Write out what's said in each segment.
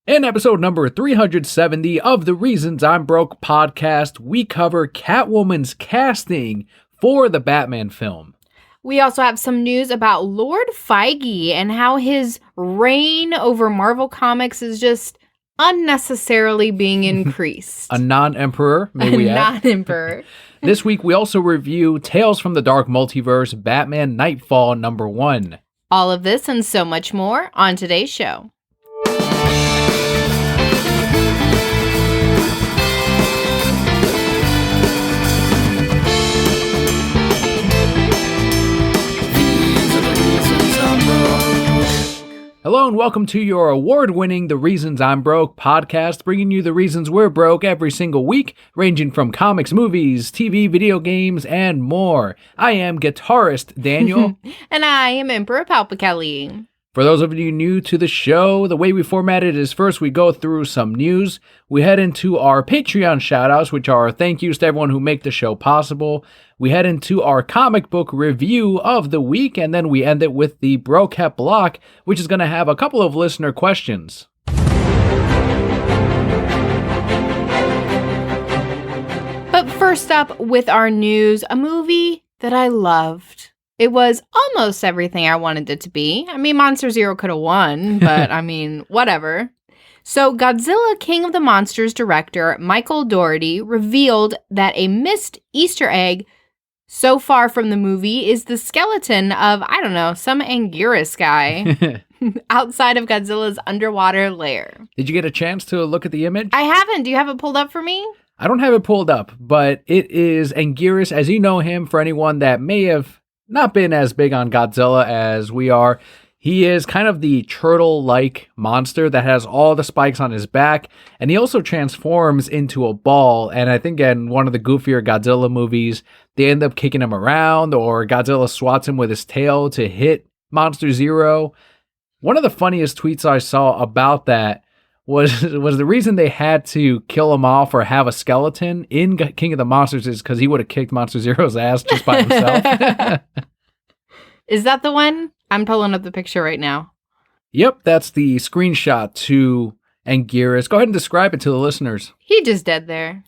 In episode number 370 of the Reasons I'm Broke podcast, we cover Catwoman's casting for the Batman film. We also have some news about Lord Feige and how his reign over Marvel Comics is just unnecessarily being increased. A non-emperor, may we add. A non-emperor. This week, we also review Tales from the Dark Multiverse, Batman Knightfall #1. All of this and so much more on today's show. Hello and welcome to your award-winning The Reasons I'm Broke podcast, bringing you the reasons we're broke every single week, ranging from comics, movies, TV, video games, and more. I am guitarist Daniel. And I am Emperor Kelli. For those of you new to the show, the way we format it is first we go through some news, we head into our Patreon shoutouts, which are thank yous to everyone who make the show possible. We head into our comic book review of the week, and then we end it with the Brocat block, which is going to have a couple of listener questions. But first up with our news, a movie that I loved. It was almost everything I wanted it to be. I mean, Monster Zero could have won, but I mean, whatever. So Godzilla King of the Monsters director Michael Dougherty revealed that a missed Easter egg so far from the movie is the skeleton of, I don't know, some Anguirus guy outside of Godzilla's underwater lair. Did you get a chance to look at the image? I haven't. Do you have it pulled up for me? I don't have it pulled up, but it is Anguirus, as you know him, for anyone that may have not been as big on Godzilla as we are. He is kind of the turtle-like monster that has all the spikes on his back, and he also transforms into a ball, and I think in one of the goofier Godzilla movies, they end up kicking him around, or Godzilla swats him with his tail to hit Monster Zero. One of the funniest tweets I saw about that was the reason they had to kill him off or have a skeleton in King of the Monsters is because he would have kicked Monster Zero's ass just by himself. Is that the one? I'm pulling up the picture right now. Yep, that's the screenshot to Anguirus. Go ahead and describe it to the listeners. He just dead there.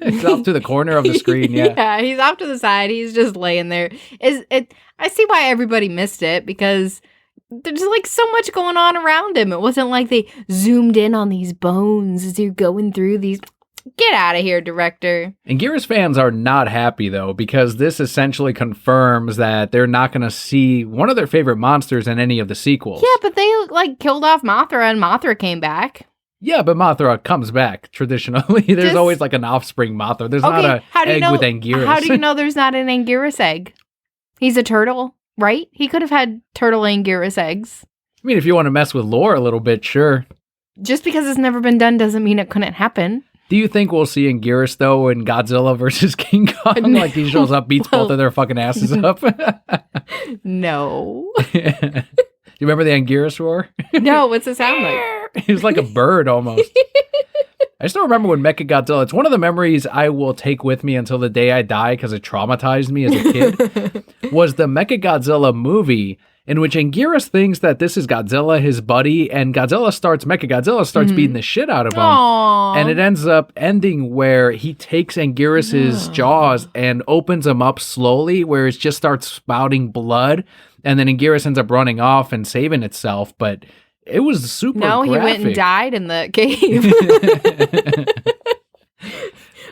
He's off to the corner of the screen, yeah. Yeah, he's off to the side. He's just laying there. I see why everybody missed it, because there's like so much going on around him. It wasn't like they zoomed in on these bones as you're going through these. Get out of here, director. Anguirus fans are not happy, though, because this essentially confirms that they're not going to see one of their favorite monsters in any of the sequels. Yeah, but they like killed off Mothra and Mothra came back. Yeah, but Mothra comes back traditionally. There's always like an offspring Mothra. There's not an egg with Anguirus. How do you know there's not an Anguirus egg? He's a turtle, right? He could have had turtle Anguirus eggs. I mean, if you want to mess with lore a little bit, sure. Just because it's never been done doesn't mean it couldn't happen. Do you think we'll see Anguirus, though, in Godzilla versus King Kong? Like he shows up, beats both of their fucking asses up? No. Do you remember the Anguirus roar? No, what's it sound like? He was like a bird almost. I still remember when Mechagodzilla, it's one of the memories I will take with me until the day I die because it traumatized me as a kid, was the Mechagodzilla movie in which Anguirus thinks that this is Godzilla, his buddy, and Mechagodzilla starts beating the shit out of him. Aww. And it ends up ending where he takes Anguirus's jaws and opens them up slowly, where it just starts spouting blood, and then Anguirus ends up running off and saving itself, but it was super graphic. He went and died in the cave.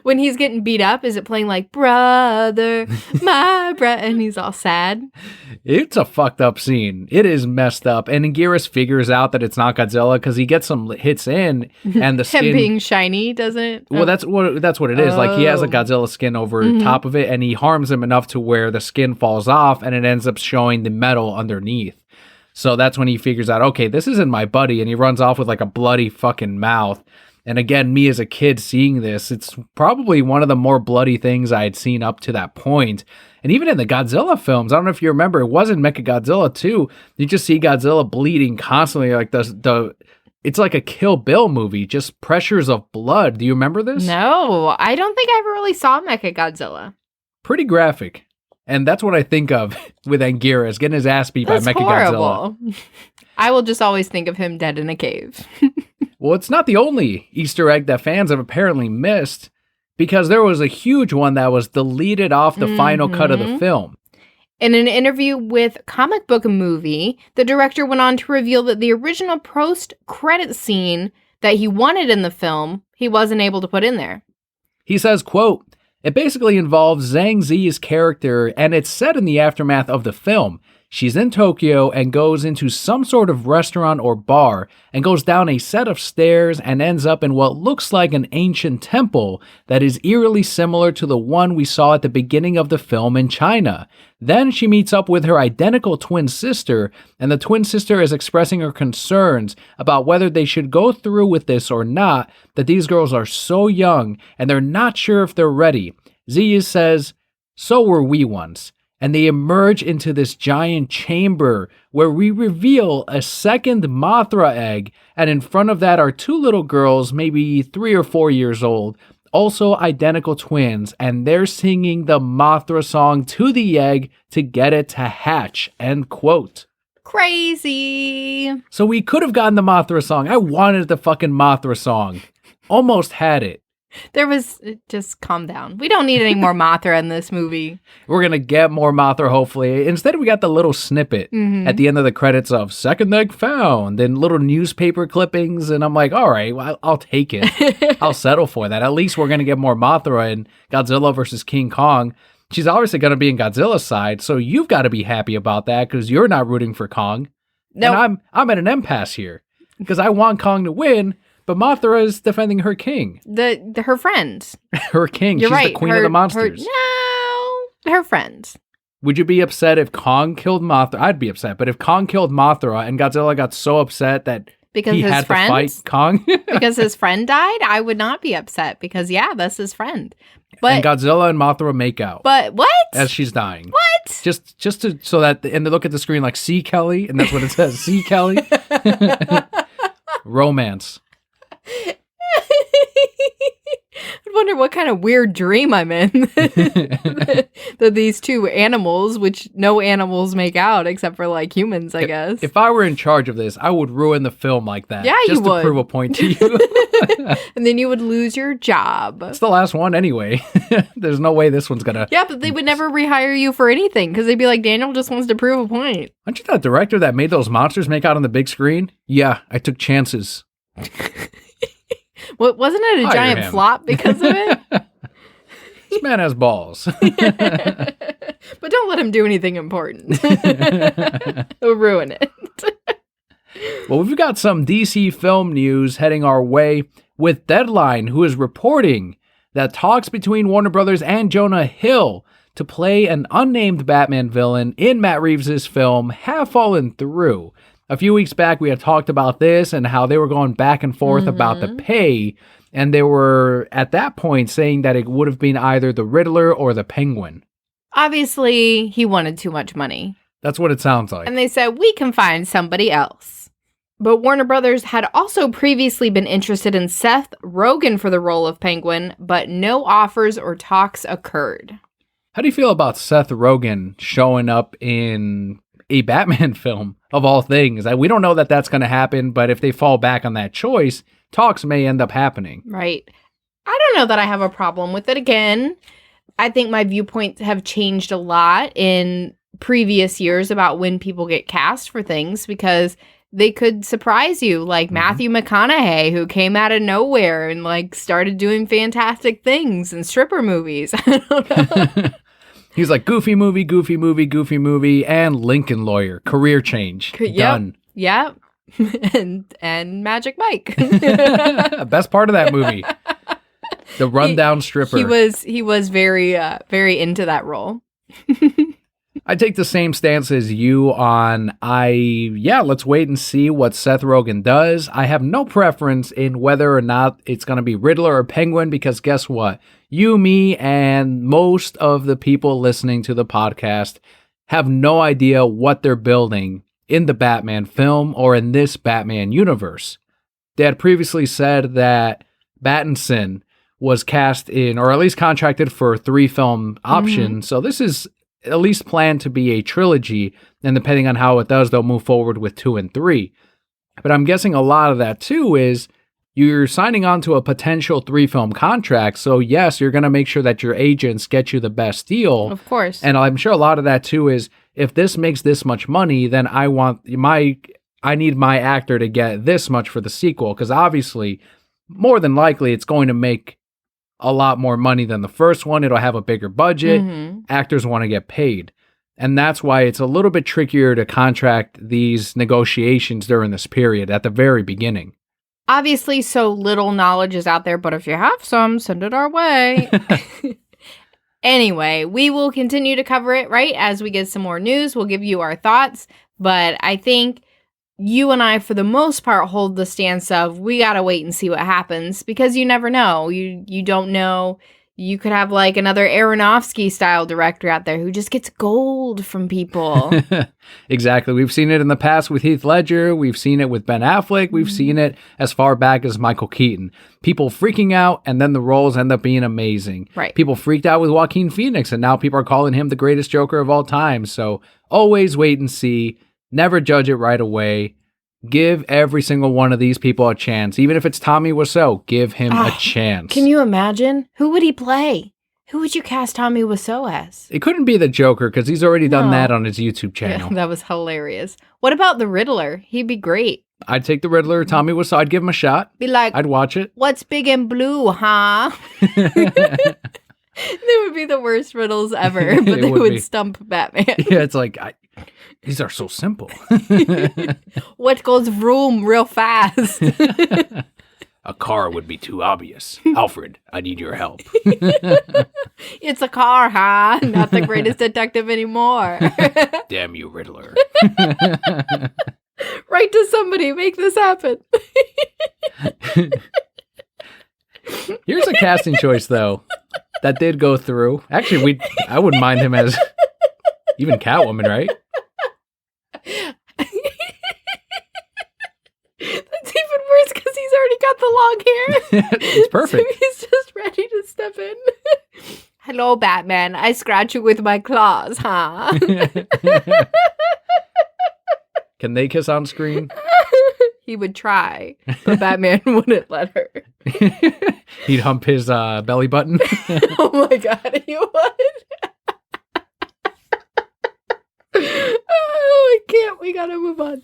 When he's getting beat up, is it playing like, brother, my brother, and he's all sad? It's a fucked up scene. It is messed up. And Anguirus figures out that it's not Godzilla because he gets some hits in, and the skin... Him being shiny doesn't... Well, that's what it is. Like, he has a Godzilla skin over top of it, and he harms him enough to where the skin falls off, and it ends up showing the metal underneath. So that's when he figures out, okay, this isn't my buddy, and he runs off with like a bloody fucking mouth. And again, me as a kid seeing this, it's probably one of the more bloody things I had seen up to that point. And even in the Godzilla films, I don't know if you remember, it wasn't Mechagodzilla 2. You just see Godzilla bleeding constantly, like it's like a Kill Bill movie, just pressures of blood. Do you remember this? No, I don't think I ever really saw Mechagodzilla. Pretty graphic. And that's what I think of with Anguirus, getting his ass beat by Mechagodzilla. Horrible. I will just always think of him dead in a cave. Well, it's not the only Easter egg that fans have apparently missed, because there was a huge one that was deleted off the final cut of the film. In an interview with Comic Book Movie, the director went on to reveal that the original post-credit scene that he wanted in the film, he wasn't able to put in there. He says, quote, "It basically involves Zhang Zi's character, and it's set in the aftermath of the film. She's in Tokyo and goes into some sort of restaurant or bar and goes down a set of stairs and ends up in what looks like an ancient temple that is eerily similar to the one we saw at the beginning of the film in China. Then she meets up with her identical twin sister, and the twin sister is expressing her concerns about whether they should go through with this or not, that these girls are so young and they're not sure if they're ready. Z says, so were we once. And they emerge into this giant chamber where we reveal a second Mothra egg, and in front of that are two little girls, maybe 3 or 4 years old, also identical twins, and they're singing the Mothra song to the egg to get it to hatch," end quote. Crazy. So we could have gotten the Mothra song. I wanted the fucking Mothra song. Almost had it. Just calm down. We don't need any more Mothra in this movie. We're going to get more Mothra, hopefully. Instead, we got the little snippet at the end of the credits of second egg found and little newspaper clippings. And I'm like, all right, well, I'll take it. I'll settle for that. At least we're going to get more Mothra in Godzilla versus King Kong. She's obviously going to be in Godzilla's side. So you've got to be happy about that because you're not rooting for Kong. No. And I'm at an impasse here because I want Kong to win. But Mothra is defending her king. Her friend. Her king. You're She's right. the queen of the monsters. Her friend. Would you be upset if Kong killed Mothra? I'd be upset. But if Kong killed Mothra and Godzilla got so upset that he had to fight Kong? Because his friend died? I would not be upset because, yeah, that's his friend. But, and Godzilla and Mothra make out. But what? As she's dying. What? Just to, so that, and they look at the screen like, see Kelli? And that's what it says. See Kelli? Romance. I wonder what kind of weird dream I'm in that these two animals, which no animals make out except for like humans, I guess. If I were in charge of this, I would ruin the film like that. Yeah, just you would. To prove a point to you. And then you would lose your job. It's the last one anyway. There's no way this one's gonna. Yeah, but they would never rehire you for anything because they'd be like, Daniel just wants to prove a point. Aren't you that director that made those monsters make out on the big screen? Yeah, I took chances. What, wasn't it a giant flop because of it? This man has balls. But don't let him do anything important. He'll ruin it. Well, we've got some DC film news heading our way with Deadline, who is reporting that talks between Warner Brothers and Jonah Hill to play an unnamed Batman villain in Matt Reeves' film have fallen through. A few weeks back, we had talked about this and how they were going back and forth about the pay, and they were, at that point, saying that it would have been either the Riddler or the Penguin. Obviously, he wanted too much money. That's what it sounds like. And they said, we can find somebody else. But Warner Brothers had also previously been interested in Seth Rogen for the role of Penguin, but no offers or talks occurred. How do you feel about Seth Rogen showing up in a Batman film, of all things? We don't know that that's going to happen, but if they fall back on that choice, talks may end up happening. Right. I don't know that I have a problem with it. Again, I think my viewpoints have changed a lot in previous years about when people get cast for things because they could surprise you, like Matthew McConaughey, who came out of nowhere and like started doing fantastic things in stripper movies. I don't know. He's like, goofy movie, and Lincoln Lawyer. Career change. Done. Yep. and Magic Mike. Best part of that movie. The rundown stripper. He was very into that role. I take the same stance as you on, let's wait and see what Seth Rogen does. I have no preference in whether or not it's going to be Riddler or Penguin, because guess what? You, me, and most of the people listening to the podcast have no idea what they're building in the Batman film or in this Batman universe. They had previously said that Pattinson was cast in, or at least contracted for 3 film options. So this is at least planned to be a trilogy, and depending on how it does, they'll move forward with 2 and 3. But I'm guessing a lot of that too is you're signing on to a potential 3-film contract. So yes, you're going to make sure that your agents get you the best deal. Of course. And I'm sure a lot of that too is, if this makes this much money, then I need my actor to get this much for the sequel. Because obviously, more than likely, it's going to make a lot more money than the first one. It'll have a bigger budget. Actors want to get paid. And that's why it's a little bit trickier to contract these negotiations during this period at the very beginning. Obviously, so little knowledge is out there, but if you have some, send it our way. Anyway, we will continue to cover it, right? As we get some more news, we'll give you our thoughts. But I think you and I, for the most part, hold the stance of we got to wait and see what happens, because you never know. You don't know. You could have like another Aronofsky style director out there who just gets gold from people. Exactly. We've seen it in the past with Heath Ledger. We've seen it with Ben Affleck. We've seen it as far back as Michael Keaton. People freaking out, and then the roles end up being amazing. Right. People freaked out with Joaquin Phoenix, and now people are calling him the greatest Joker of all time. So always wait and see. Never judge it right away. Give every single one of these people a chance. Even if it's Tommy Wiseau, give him a chance. Can you imagine? Who would he play? Who would you cast Tommy Wiseau as? It couldn't be the Joker, because he's already done that on his YouTube channel. Yeah, that was hilarious. What about the Riddler? He'd be great. I'd take the Riddler, Tommy Wiseau. I'd give him a shot. Be like, I'd watch it. What's big and blue, huh? They would be the worst riddles ever, but they would stump Batman. Yeah, it's like, these are so simple. What goes vroom real fast? A car would be too obvious. Alfred, I need your help. It's a car, huh? Not the greatest detective anymore. Damn you, Riddler. Write to somebody, make this happen. Here's a casting choice, though, that did go through. Actually, I wouldn't mind him as even Catwoman, right? That's even worse because he's already got the long hair. It's perfect. So he's just ready to step in. Hello, Batman. I scratch you with my claws, huh? Can they kiss on screen? He would try, but Batman wouldn't let her. He'd hump his belly button. Oh my god, he would. Oh, I can't. We gotta move on.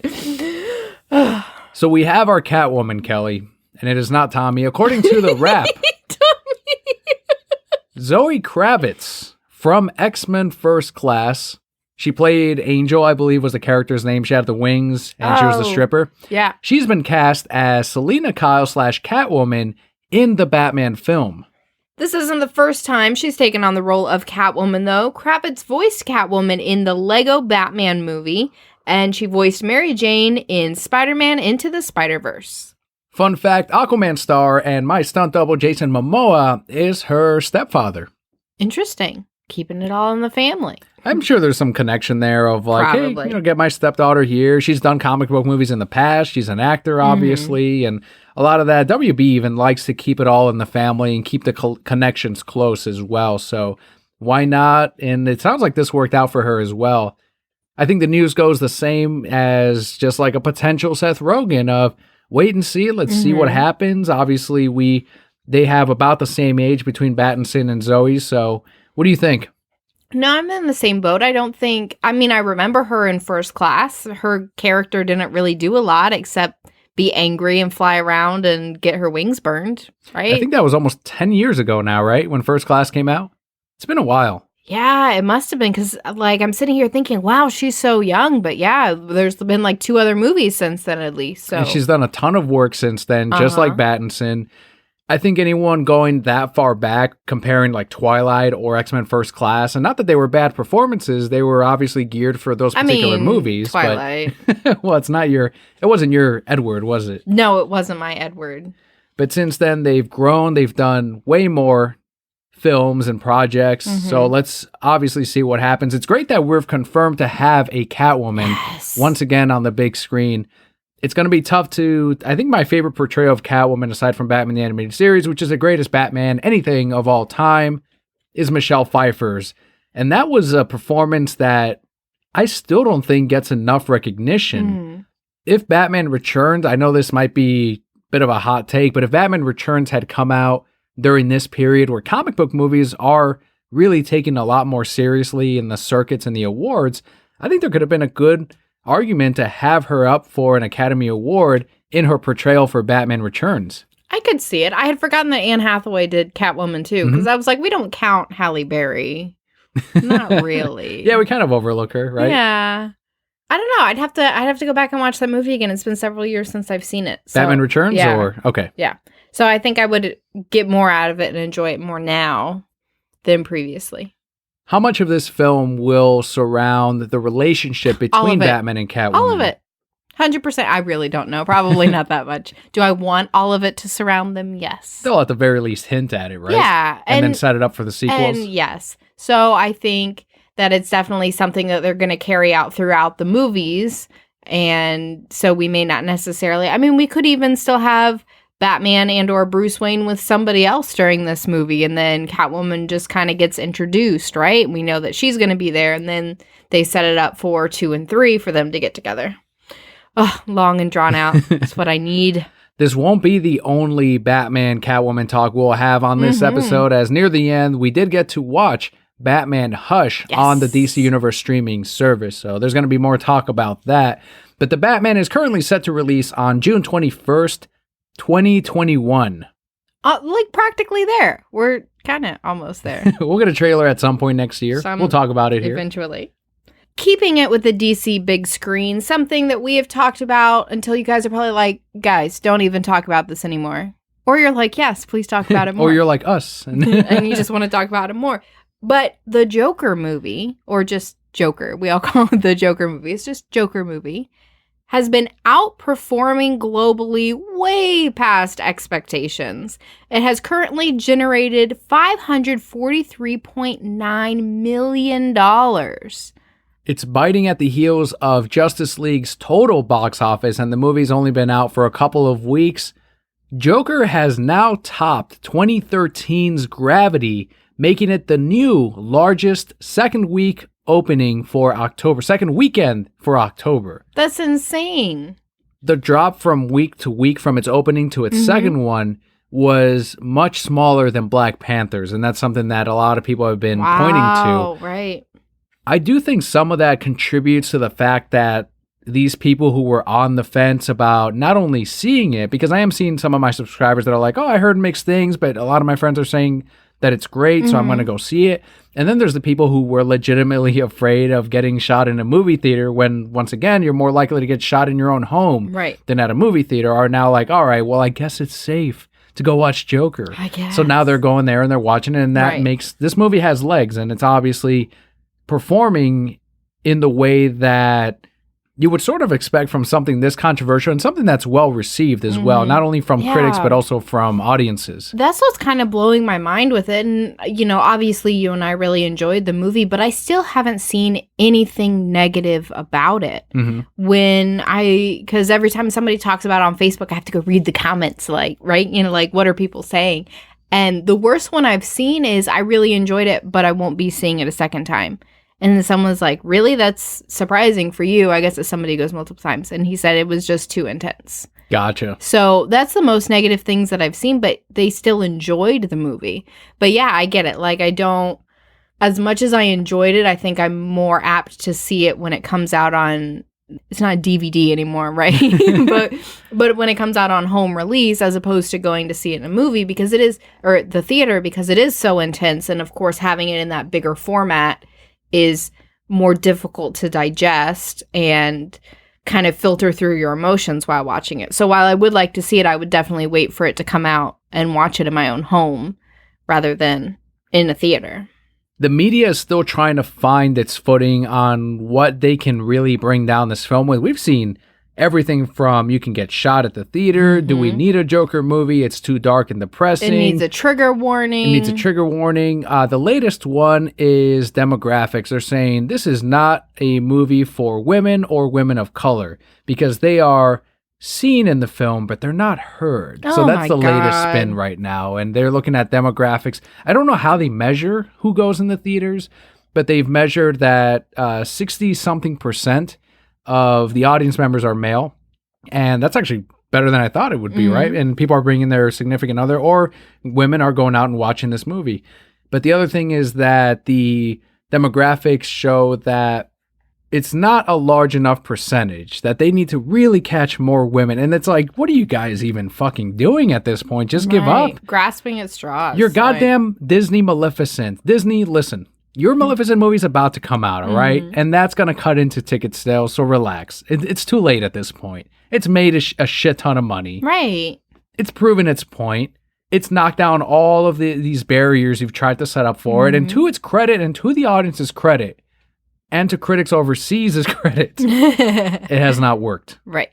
So we have our Catwoman, Kelly, and it is not Tommy. According to the Wrap, Zoe Kravitz from X-Men First Class. She played Angel, I believe was the character's name. She had the wings, and she was the stripper. Yeah. She's been cast as Selena Kyle / Catwoman in the Batman film. This isn't the first time she's taken on the role of Catwoman, though. Kravitz voiced Catwoman in the Lego Batman movie, and she voiced Mary Jane in Spider-Man Into the Spider-Verse. Fun fact, Aquaman star and my stunt double Jason Momoa is her stepfather. Interesting. Keeping it all in the family. I'm sure there's some connection there of like, Probably. Hey, get my stepdaughter here. She's done comic book movies in the past. She's an actor, obviously, and a lot of that. WB even likes to keep it all in the family and keep the connections close as well. So why not? And it sounds like this worked out for her as well. I think the news goes the same as just like a potential Seth Rogen of wait and see. Let's see what happens. Obviously, they have about the same age between Pattinson and Zoe. So what do you think? No, I'm in the same boat. I remember her in First Class. Her character didn't really do a lot except be angry and fly around and get her wings burned, right? I think that was almost 10 years ago now, right? When First Class came out? It's been a while. Yeah, it must have been because, like, I'm sitting here thinking, wow, she's so young. But yeah, there's been like 2 other movies since then at least. So. And she's done a ton of work since then, just like Pattinson. I think anyone going that far back, comparing like Twilight or X-Men First Class, and not that they were bad performances, they were obviously geared for those particular movies. Twilight. But, well, it wasn't your Edward, was it? No, it wasn't my Edward. But since then, they've grown, they've done way more films and projects. So let's obviously see what happens. It's great that we're confirmed to have a Catwoman once again on the big screen. It's going to be tough I think my favorite portrayal of Catwoman, aside from Batman the Animated Series, which is the greatest Batman anything of all time, is Michelle Pfeiffer's. And that was a performance that I still don't think gets enough recognition. If Batman Returns, I know this might be bit of a hot take, but if Batman Returns had come out during this period where comic book movies are really taken a lot more seriously in the circuits and the awards, I think there could have been a good argument to have her up for an Academy Award in her portrayal for Batman Returns. I could see it. I had forgotten that Anne Hathaway did Catwoman too, because I was like, we don't count Halle Berry. Not really. Yeah, we kind of overlook her, right? Yeah. I don't know. I'd have to go back and watch that movie again. It's been several years since I've seen it. So, Batman Returns yeah. or okay. Yeah. So I think I would get more out of it and enjoy it more now than previously. How much of this film will surround the relationship between Batman and Catwoman? All of it. 100%. I really don't know. Probably not that much. Do I want all of it to surround them? Yes. They'll at the very least hint at it, right? Yeah. And then set it up for the sequels? And yes. So I think that it's definitely something that they're going to carry out throughout the movies. And so we may not necessarily... I mean, we could even still have Batman and or Bruce Wayne with somebody else during this movie. And then Catwoman just kind of gets introduced, right? We know that she's going to be there. And then they set it up for 2 and 3 for them to get together. Oh, long and drawn out. That's what I need. This won't be the only Batman Catwoman talk we'll have on this episode, as near the end, we did get to watch Batman Hush on the DC Universe streaming service. So there's going to be more talk about that. But the Batman is currently set to release on June 21st, 2021. Like practically there. We're kind of almost there. We'll get a trailer at some point next year. We'll talk about it here. Eventually. Keeping it with the DC big screen, something that we have talked about until you guys are probably like, guys, don't even talk about this anymore. Or you're like, yes, please talk about it more. Or you're like us. And you just want to talk about it more. But the Joker movie, or just Joker, we all call it the Joker movie. It's just Joker movie, has been outperforming globally way past expectations. It has currently generated $543.9 million. It's biting at the heels of Justice League's total box office, and the movie's only been out for a couple of weeks. Joker has now topped 2013's Gravity, making it the new largest second weekend for October. That's insane. The drop from week to week from its opening to its second one was much smaller than Black Panther's, and that's something that a lot of people have been pointing to. Right. I do think some of that contributes to the fact that these people who were on the fence about not only seeing it, because I am seeing some of my subscribers that are like, oh, I heard mixed things, but a lot of my friends are saying that it's great, so I'm going to go see it. And then there's the people who were legitimately afraid of getting shot in a movie theater when, once again, you're more likely to get shot in your own home than at a movie theater, are now like, all right, well, I guess it's safe to go watch Joker. I guess. So now they're going there and they're watching it, and that makes this movie has legs, and it's obviously performing in the way that you would sort of expect from something this controversial and something that's well received as well, not only from critics, but also from audiences. That's what's kind of blowing my mind with it. And, you know, obviously you and I really enjoyed the movie, but I still haven't seen anything negative about it. Because every time somebody talks about it on Facebook, I have to go read the comments, like, right? You know, like, what are people saying? And the worst one I've seen is, I really enjoyed it, but I won't be seeing it a second time. And then someone's like, really? That's surprising for you. I guess if somebody goes multiple times. And he said it was just too intense. Gotcha. So that's the most negative things that I've seen, but they still enjoyed the movie. But yeah, I get it. Like, I don't, as much as I enjoyed it, I think I'm more apt to see it when it comes out on, it's not DVD anymore, right? but when it comes out on home release, as opposed to going to see it in a movie, because it is, or the theater, because it is so intense. And of course, having it in that bigger format is more difficult to digest and kind of filter through your emotions while watching it. So while I would like to see it, I would definitely wait for it to come out and watch it in my own home rather than in a theater. The media is still trying to find its footing on what they can really bring down this film with. We've seen everything from you can get shot at the theater. Do we need a Joker movie? It's too dark and depressing. It needs a trigger warning. The latest one is demographics. They're saying this is not a movie for women or women of color because they are seen in the film, but they're not heard. So that's the latest spin right now. And they're looking at demographics. I don't know how they measure who goes in the theaters, but they've measured that 60-something% of the audience members are male. And that's actually better than I thought it would be, right? And people are bringing their significant other, or women are going out and watching this movie. But the other thing is that the demographics show that it's not a large enough percentage, that they need to really catch more women. And it's like, what are you guys even fucking doing at this point? Just give up. Grasping at straws. Your goddamn Disney Maleficent. Disney, listen, your Maleficent movie's about to come out, all right? And that's going to cut into ticket sales, so relax. It's too late at this point. It's made a shit ton of money. Right. It's proven its point. It's knocked down all of these barriers you've tried to set up for it. And to its credit, and to the audience's credit, and to critics overseas' credit, it has not worked. Right.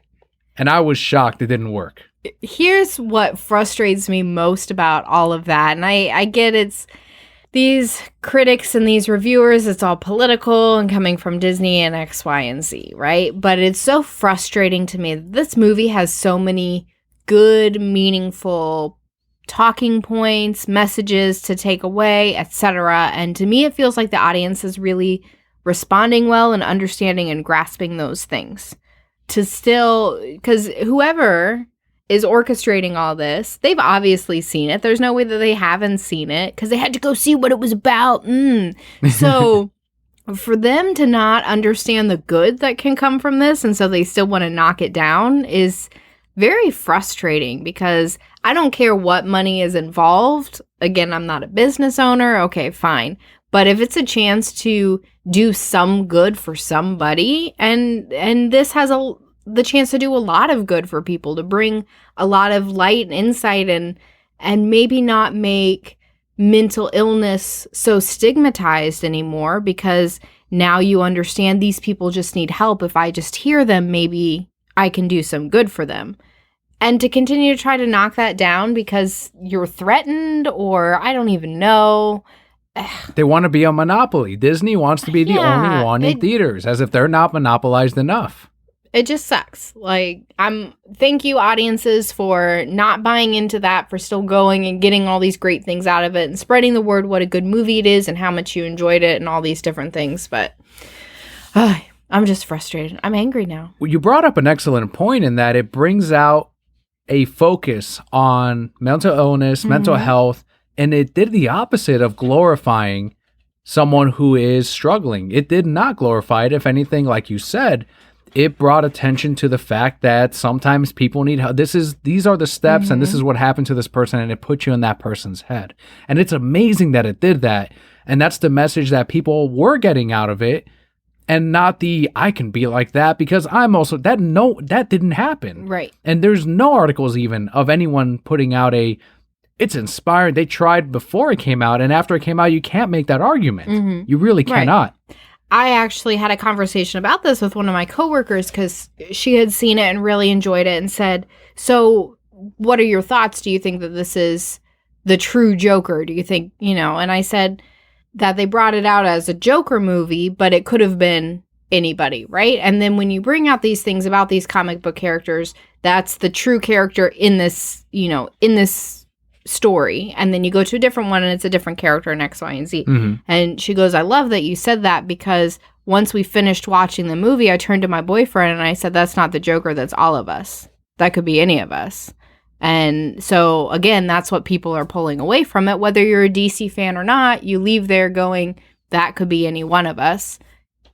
And I was shocked it didn't work. Here's what frustrates me most about all of that. And I get it's these critics and these reviewers, it's all political and coming from Disney and X, Y, and Z, right? But it's so frustrating to me that this movie has so many good, meaningful talking points, messages to take away, etc. And to me, it feels like the audience is really responding well and understanding and grasping those things. To still, because whoever is orchestrating all this, they've obviously seen it. There's no way that they haven't seen it because they had to go see what it was about. So for them to not understand the good that can come from this, and so they still want to knock it down, is very frustrating because I don't care what money is involved. Again, I'm not a business owner. Okay, fine. But if it's a chance to do some good for somebody, and this has the chance to do a lot of good for people, to bring a lot of light and insight and maybe not make mental illness so stigmatized anymore, because now you understand these people just need help. If I just hear them, maybe I can do some good for them. And to continue to try to knock that down because you're threatened, or I don't even know. They want to be a monopoly. Disney wants to be the only one in theaters, as if they're not monopolized enough. It just sucks. Like, thank you, audiences, for not buying into that, for still going and getting all these great things out of it and spreading the word what a good movie it is and how much you enjoyed it and all these different things. But I'm just frustrated. I'm angry now. Well, you brought up an excellent point in that it brings out a focus on mental illness, mental health, and it did the opposite of glorifying someone who is struggling. It did not glorify it. If anything, like you said, it brought attention to the fact that sometimes people need help. These are the steps, and this is what happened to this person, and it put you in that person's head. And it's amazing that it did that. And that's the message that people were getting out of it, and not the I can be like that because I'm also that. No, that didn't happen. Right. And there's no articles even of anyone putting out it's inspired. They tried before it came out, and after it came out, you can't make that argument. You really cannot. Right. I actually had a conversation about this with one of my coworkers because she had seen it and really enjoyed it and said, so what are your thoughts? Do you think that this is the true Joker? Do you think, and I said that they brought it out as a Joker movie, but it could have been anybody, right? And then when you bring out these things about these comic book characters, that's the true character in this, in this story, and then you go to a different one and it's a different character in X, Y, and Z. And she goes, I love that you said that, because once we finished watching the movie, I turned to my boyfriend and I said, that's not the Joker, that's all of us. That could be any of us. And so again, that's what people are pulling away from it. Whether you're a DC fan or not, you leave there going, that could be any one of us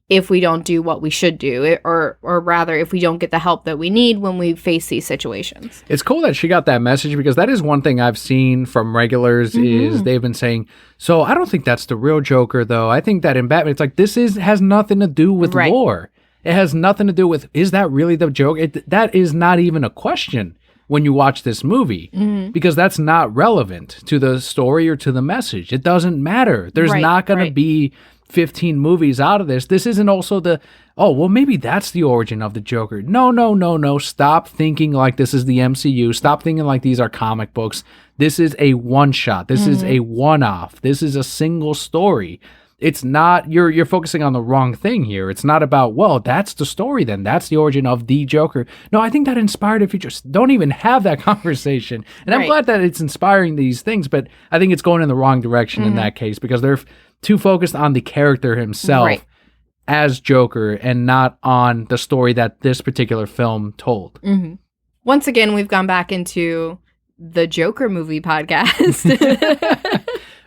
if we don't do what we should do, or rather, if we don't get the help that we need when we face these situations. It's cool that she got that message, because that is one thing I've seen from regulars is they've been saying, so I don't think that's the real Joker, though. I think that in Batman, it's like, has nothing to do with lore. It has nothing to do with, is that really the Joker? That is not even a question when you watch this movie, because that's not relevant to the story or to the message. It doesn't matter. There's not going to be 15 movies out of this. This isn't also maybe that's the origin of the Joker. No. Stop thinking like this is the MCU. Stop thinking like these are comic books. This is a one-shot. This is a one-off. This is a single story. It's not, you're focusing on the wrong thing here. It's not about, well, that's the story then. That's the origin of the Joker. No, I think that inspired a future. Don't even have that conversation. And I'm glad that it's inspiring these things, but I think it's going in the wrong direction in that case, because they're too focused on the character himself as Joker and not on the story that this particular film told. Once again, we've gone back into the Joker movie podcast.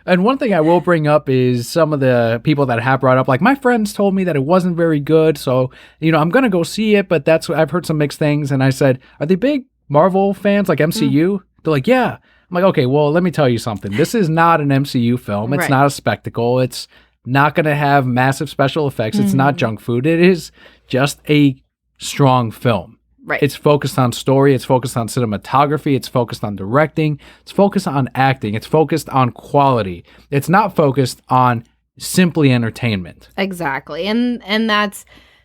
And one thing I will bring up is some of the people that have brought up, like my friends told me that it wasn't very good. So, I'm going to go see it, but I've heard some mixed things. And I said, are they big Marvel fans, like MCU? They're like, yeah. I'm like, okay, well, let me tell you something. This is not an MCU film. It's not a spectacle. It's not going to have massive special effects. It's not junk food. It is just a strong film. Right. It's focused on story. It's focused on cinematography. It's focused on directing. It's focused on acting. It's focused on quality. It's not focused on simply entertainment. Exactly. And that's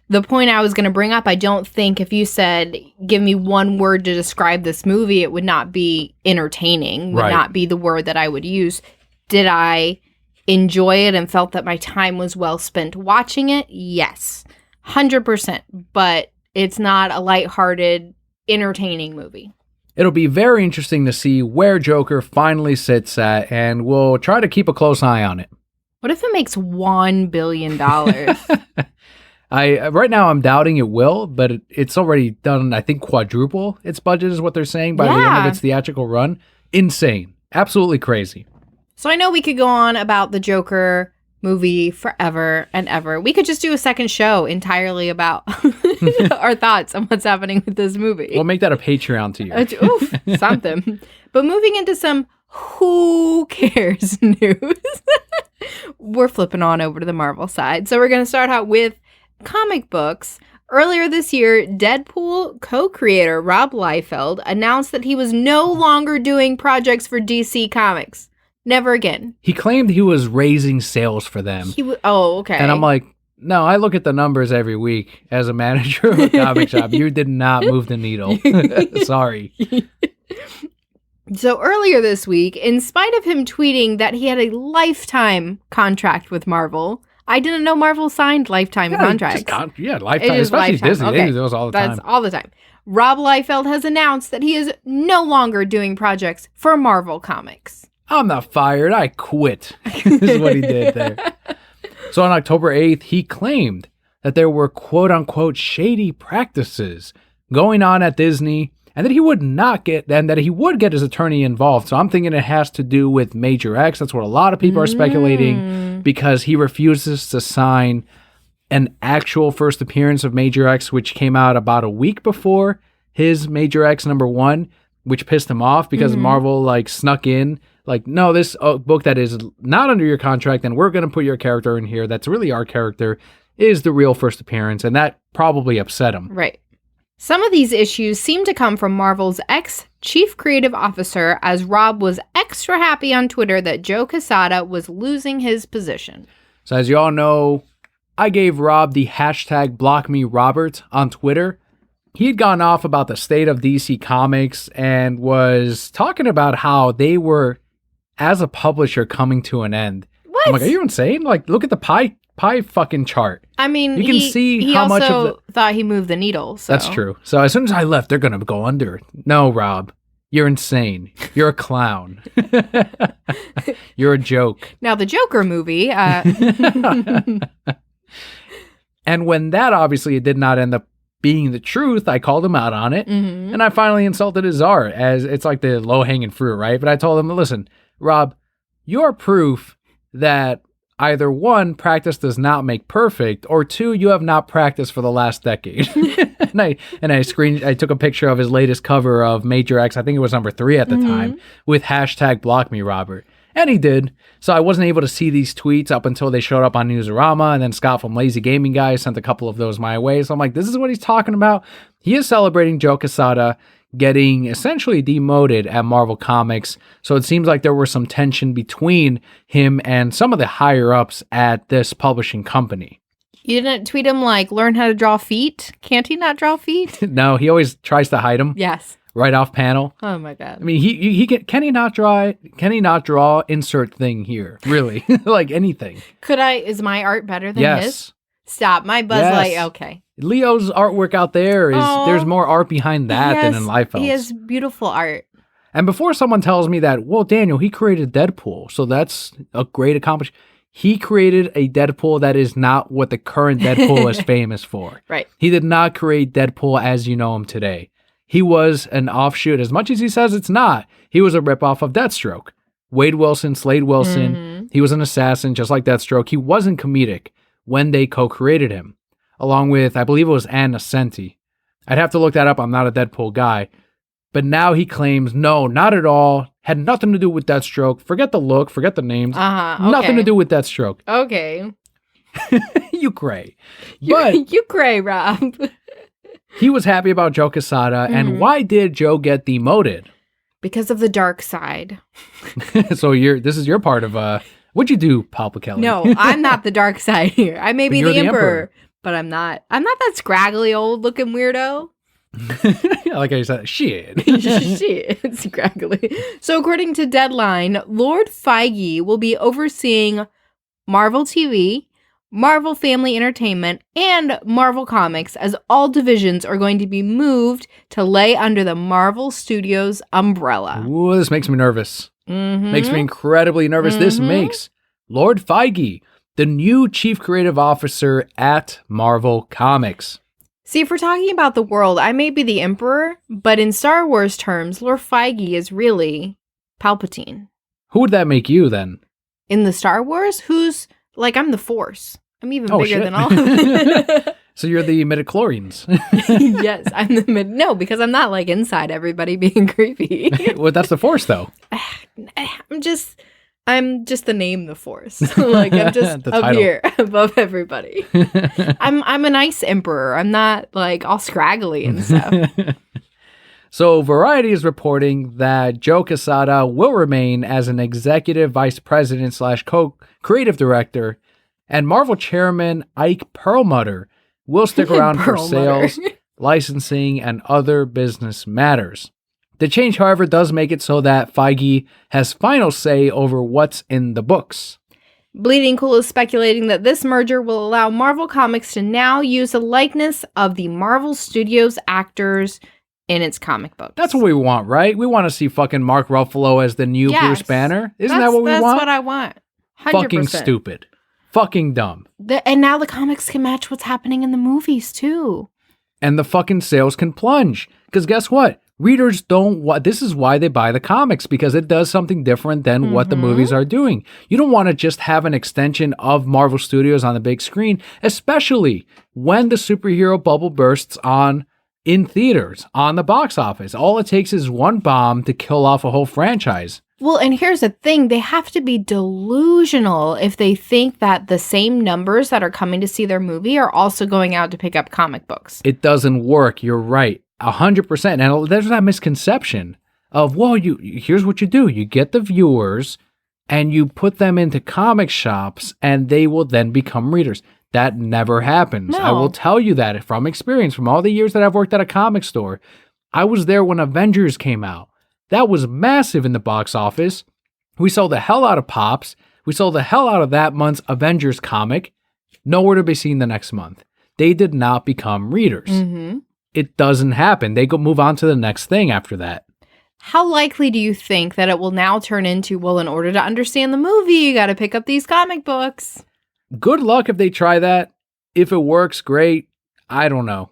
the point I was going to bring up. I don't think if you said, give me one word to describe this movie, it would not be entertaining, would not be the word that I would use. Did I enjoy it and felt that my time was well spent watching it? Yes, 100%. But it's not a lighthearted, entertaining movie. It'll be very interesting to see where Joker finally sits at, and we'll try to keep a close eye on it. What if it makes $1 billion? Right now I'm doubting it will, but it's already done, I think, quadruple its budget is what they're saying by the end of its theatrical run. Insane. Absolutely crazy. So I know we could go on about the Joker movie forever and ever. We could just do a second show entirely about our thoughts on what's happening with this movie. We'll make that a Patreon to you. Oof, something. But moving into some who cares news, we're flipping on over to the Marvel side. So we're going to start out with comic books. Earlier this year, Deadpool co-creator Rob Liefeld announced that he was no longer doing projects for DC Comics. Never again. He claimed he was raising sales for them. Okay. And I'm like, no, I look at the numbers every week as a manager of a comic shop. You did not move the needle. Sorry. So earlier this week, in spite of him tweeting that he had a lifetime contract with Marvel, I didn't know Marvel signed lifetime contracts. Lifetime. Especially lifetime. Disney. Okay. They do those all the time. That's all the time. Rob Liefeld has announced that he is no longer doing projects for Marvel Comics. I'm not fired. I quit. Is what he did there. So on October 8th, he claimed that there were quote-unquote shady practices going on at Disney and that he would get his attorney involved. So I'm thinking it has to do with Major X. That's what a lot of people are speculating because he refuses to sign an actual first appearance of Major X, which came out about a week before his Major X #1, which pissed him off because Marvel snuck in. No, this book that is not under your contract, and we're going to put your character in here that's really our character, is the real first appearance, and that probably upset him. Right. Some of these issues seem to come from Marvel's ex-chief creative officer, as Rob was extra happy on Twitter that Joe Quesada was losing his position. So as you all know, I gave Rob the hashtag #BlockMeRobert on Twitter. He'd gone off about the state of DC Comics and was talking about how they were, as a publisher, coming to an end. What? I'm like, are you insane? Look at the pie fucking chart. I mean, you can see how much of He also thought he moved the needle. So. That's true. So as soon as I left, they're going to go under. No, Rob, you're insane. You're a clown. You're a joke. Now, the Joker movie. And when that obviously did not end up being the truth, I called him out on it. And I finally insulted his art, as it's like the low-hanging fruit, right? But I told him, listen, Rob, you're proof that either one, practice does not make perfect, or two, you have not practiced for the last decade. and I took a picture of his latest cover of Major X, I think it was #3 at the time, with hashtag #BlockMeRobert. And he did. So I wasn't able to see these tweets up until they showed up on Newsarama, and then Scott from Lazy Gaming Guy sent a couple of those my way. So I'm like, this is what he's talking about. He is celebrating Joe Quesada getting essentially demoted at Marvel Comics. So it seems like there was some tension between him and some of the higher-ups at this publishing company. You didn't tweet him learn how to draw feet? Can't he not draw feet? No, he always tries to hide them. Yes. Right off panel. Oh my God. I mean, can he not draw insert thing here? Really? Anything. Is my art better than his? Stop. My Buzz Light. Okay. Leo's artwork out there there's more art behind that than in Liefeld's. He has beautiful art. And before someone tells me that, well, Daniel, he created Deadpool, so that's a great accomplishment. He created a Deadpool that is not what the current Deadpool is famous for. Right. He did not create Deadpool as you know him today. He was an offshoot. As much as he says it's not, he was a ripoff of Deathstroke. Wade Wilson, Slade Wilson, he was an assassin just like Deathstroke. He wasn't comedic when they co-created him, along with, I believe it was Ann Nocenti. I'd have to look that up. I'm not a Deadpool guy. But now he claims, no, not at all. Had nothing to do with Deathstroke. Forget the look. Forget the names. Okay. Nothing to do with Deathstroke. Okay. You cray. You cray, Rob. He was happy about Joe Quesada. And why did Joe get demoted? Because of the dark side. So this is your part of what'd you do, Papa Kelly? No, I'm not the dark side here. I may be the emperor, but I'm not that scraggly old looking weirdo. Like I said, shit. Shit, scraggly. So according to Deadline, Lord Feige will be overseeing Marvel TV, Marvel Family Entertainment, and Marvel Comics, as all divisions are going to be moved to lay under the Marvel Studios umbrella. Ooh, this makes me nervous. Makes me incredibly nervous. This makes Lord Feige the new chief creative officer at Marvel Comics. See, if we're talking about the world, I may be the emperor, but in Star Wars terms, Lord Feige is really Palpatine. Who would that make you then? In the Star Wars? I'm the Force. I'm even bigger shit. than all of them. So you're the midichlorians. Yes, I'm the No, because I'm not like inside everybody being creepy. Well, that's the Force, though. I'm just the name the Force. Like I'm just up here above everybody. I'm a nice emperor. I'm not like all scraggly and stuff. So Variety is reporting that Joe Quesada will remain as an executive vice president / co-creative director, and Marvel chairman Ike Perlmutter will stick around for sales, licensing, and other business matters. The change, however, does make it so that Feige has final say over what's in the books. Bleeding Cool is speculating that this merger will allow Marvel Comics to now use the likeness of the Marvel Studios actors in its comic books. That's what we want, right? We want to see fucking Mark Ruffalo as the new Bruce Banner. Isn't that what we want? That's what I want. 100%. Fucking stupid. Fucking dumb. And now the comics can match what's happening in the movies, too. And the fucking sales can plunge. Because guess what? Readers don't want, this is why they buy the comics, because it does something different than what the movies are doing. You don't want to just have an extension of Marvel Studios on the big screen, especially when the superhero bubble bursts in theaters, on the box office. All it takes is one bomb to kill off a whole franchise. Well, and here's the thing. They have to be delusional if they think that the same numbers that are coming to see their movie are also going out to pick up comic books. It doesn't work. You're right. 100%. And there's that misconception of, well, here's what you do. You get the viewers and you put them into comic shops and they will then become readers. That never happens. No. I will tell you that from experience, from all the years that I've worked at a comic store. I was there when Avengers came out. That was massive in the box office. We sold the hell out of Pops. We sold the hell out of that month's Avengers comic. Nowhere to be seen the next month. They did not become readers. It doesn't happen. They go move on to the next thing after that. How likely do you think that it will now turn into, well, in order to understand the movie, you got to pick up these comic books? Good luck if they try that. If it works, great. I don't know.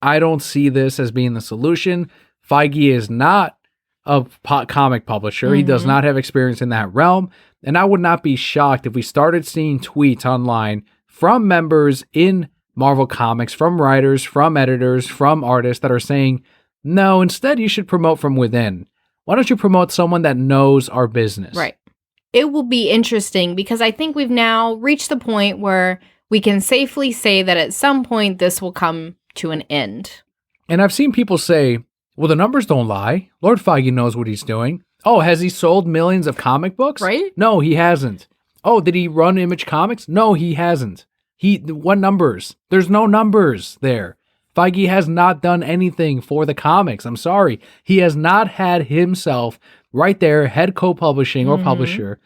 I don't see this as being the solution. Feige is not a comic publisher. He does not have experience in that realm. And I would not be shocked if we started seeing tweets online from members in Marvel Comics, from writers, from editors, from artists that are saying, no, instead you should promote from within. Why don't you promote someone that knows our business? Right. It will be interesting because I think we've now reached the point where we can safely say that at some point this will come to an end. And I've seen people say, well, the numbers don't lie. Lord Feige knows what he's doing. Oh, has he sold millions of comic books? Right. No, he hasn't. Oh, did he run Image Comics? No, he hasn't. What numbers? There's no numbers there. Feige has not done anything for the comics. I'm sorry. He has not had himself right there, head co-publishing or publisher,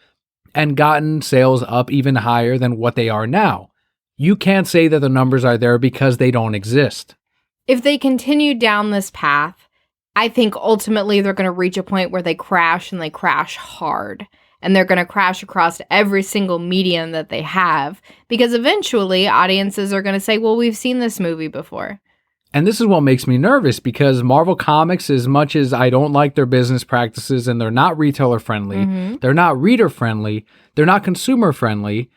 and gotten sales up even higher than what they are now. You can't say that the numbers are there because they don't exist. If they continue down this path, I think ultimately they're going to reach a point where they crash and they crash hard. And they're going to crash across every single medium that they have. Because eventually audiences are going to say, well, we've seen this movie before. And this is what makes me nervous because Marvel Comics, as much as I don't like their business practices and they're not retailer friendly, they're not reader friendly, they're not consumer friendly,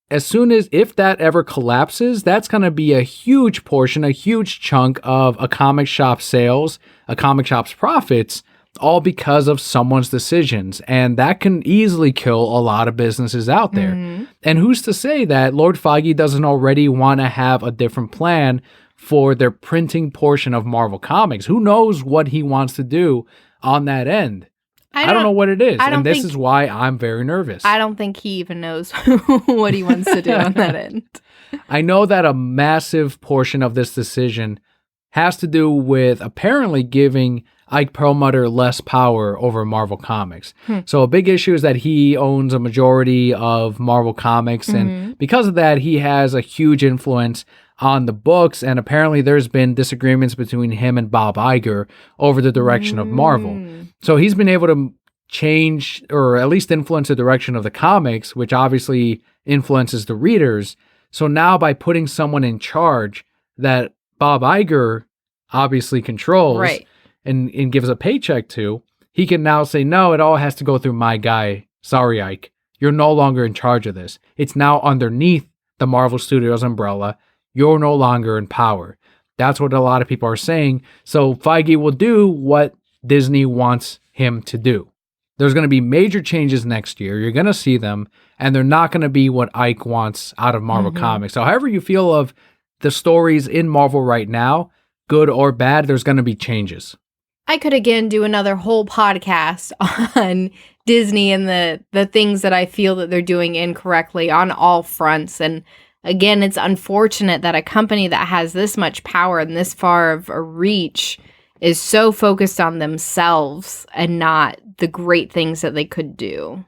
as soon as, if that ever collapses, that's going to be a huge portion, a huge chunk of a comic shop sales, a comic shop's profits, all because of someone's decisions. And that can easily kill a lot of businesses out there. And who's to say that Lord Feige doesn't already want to have a different plan for their printing portion of Marvel Comics? Who knows what he wants to do on that end? I don't know what it is. And this is why I'm very nervous. I don't think he even knows what he wants to do on that end. I know that a massive portion of this decision has to do with apparently giving Ike Perlmutter less power over Marvel Comics. So a big issue is that he owns a majority of Marvel Comics. And because of that, he has a huge influence on the books, and apparently there's been disagreements between him and Bob Iger over the direction of Marvel. So he's been able to change, or at least influence the direction of the comics, which obviously influences the readers. So now by putting someone in charge that Bob Iger obviously controls and gives a paycheck to, he can now say, no, it all has to go through my guy. Sorry, Ike. You're no longer in charge of this. It's now underneath the Marvel Studios umbrella. You're no longer in power. That's what a lot of people are saying. So Feige will do what Disney wants him to do. There's going to be major changes next year. You're going to see them, and they're not going to be what Ike wants out of Marvel Comics. So however you feel of the stories in Marvel right now, good or bad, there's going to be changes. I could again do another whole podcast on Disney and the things that I feel that they're doing incorrectly on all fronts. And again, it's unfortunate that a company that has this much power and this far of a reach is so focused on themselves and not the great things that they could do.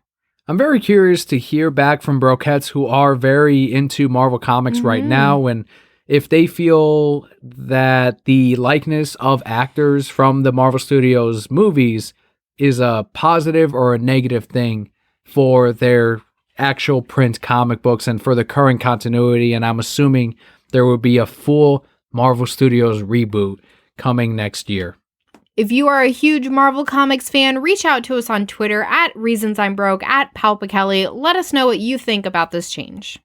I'm very curious to hear back from Broquettes who are very into Marvel Comics right now, and if they feel that the likeness of actors from the Marvel Studios movies is a positive or a negative thing for their actual print comic books and for the current continuity. And I'm assuming there will be a full Marvel Studios reboot coming next year. If you are a huge Marvel Comics fan, reach out to us on Twitter at ReasonsI'mBroke, at Kelli. Let us know what you think about this change.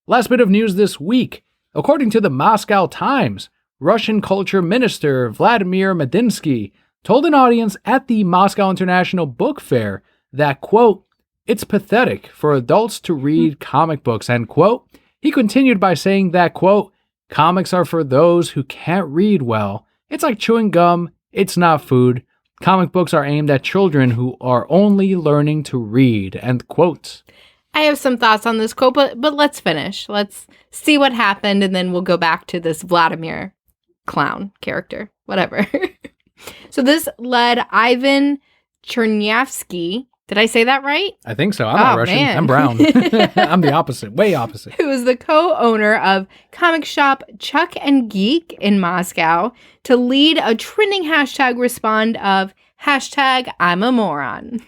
Last bit of news this week. According to the Moscow Times, Russian culture minister Vladimir Medinsky told an audience at the Moscow International Book Fair that, quote, "It's pathetic for adults to read comic books," end quote. He continued by saying that, quote, "Comics are for those who can't read well. It's like chewing gum. It's not food. Comic books are aimed at children who are only learning to read," end quote. I have some thoughts on this quote, but let's finish. Let's see what happened, and then we'll go back to this Vladimir clown character, whatever. So this led Ivan Chernyavsky. Did I say that right? I think so. I'm not Russian. Man. I'm brown. I'm the opposite. Way opposite. Who is the co-owner of comic shop Chuck and Geek in Moscow to lead a trending hashtag respond of hashtag I'm a moron.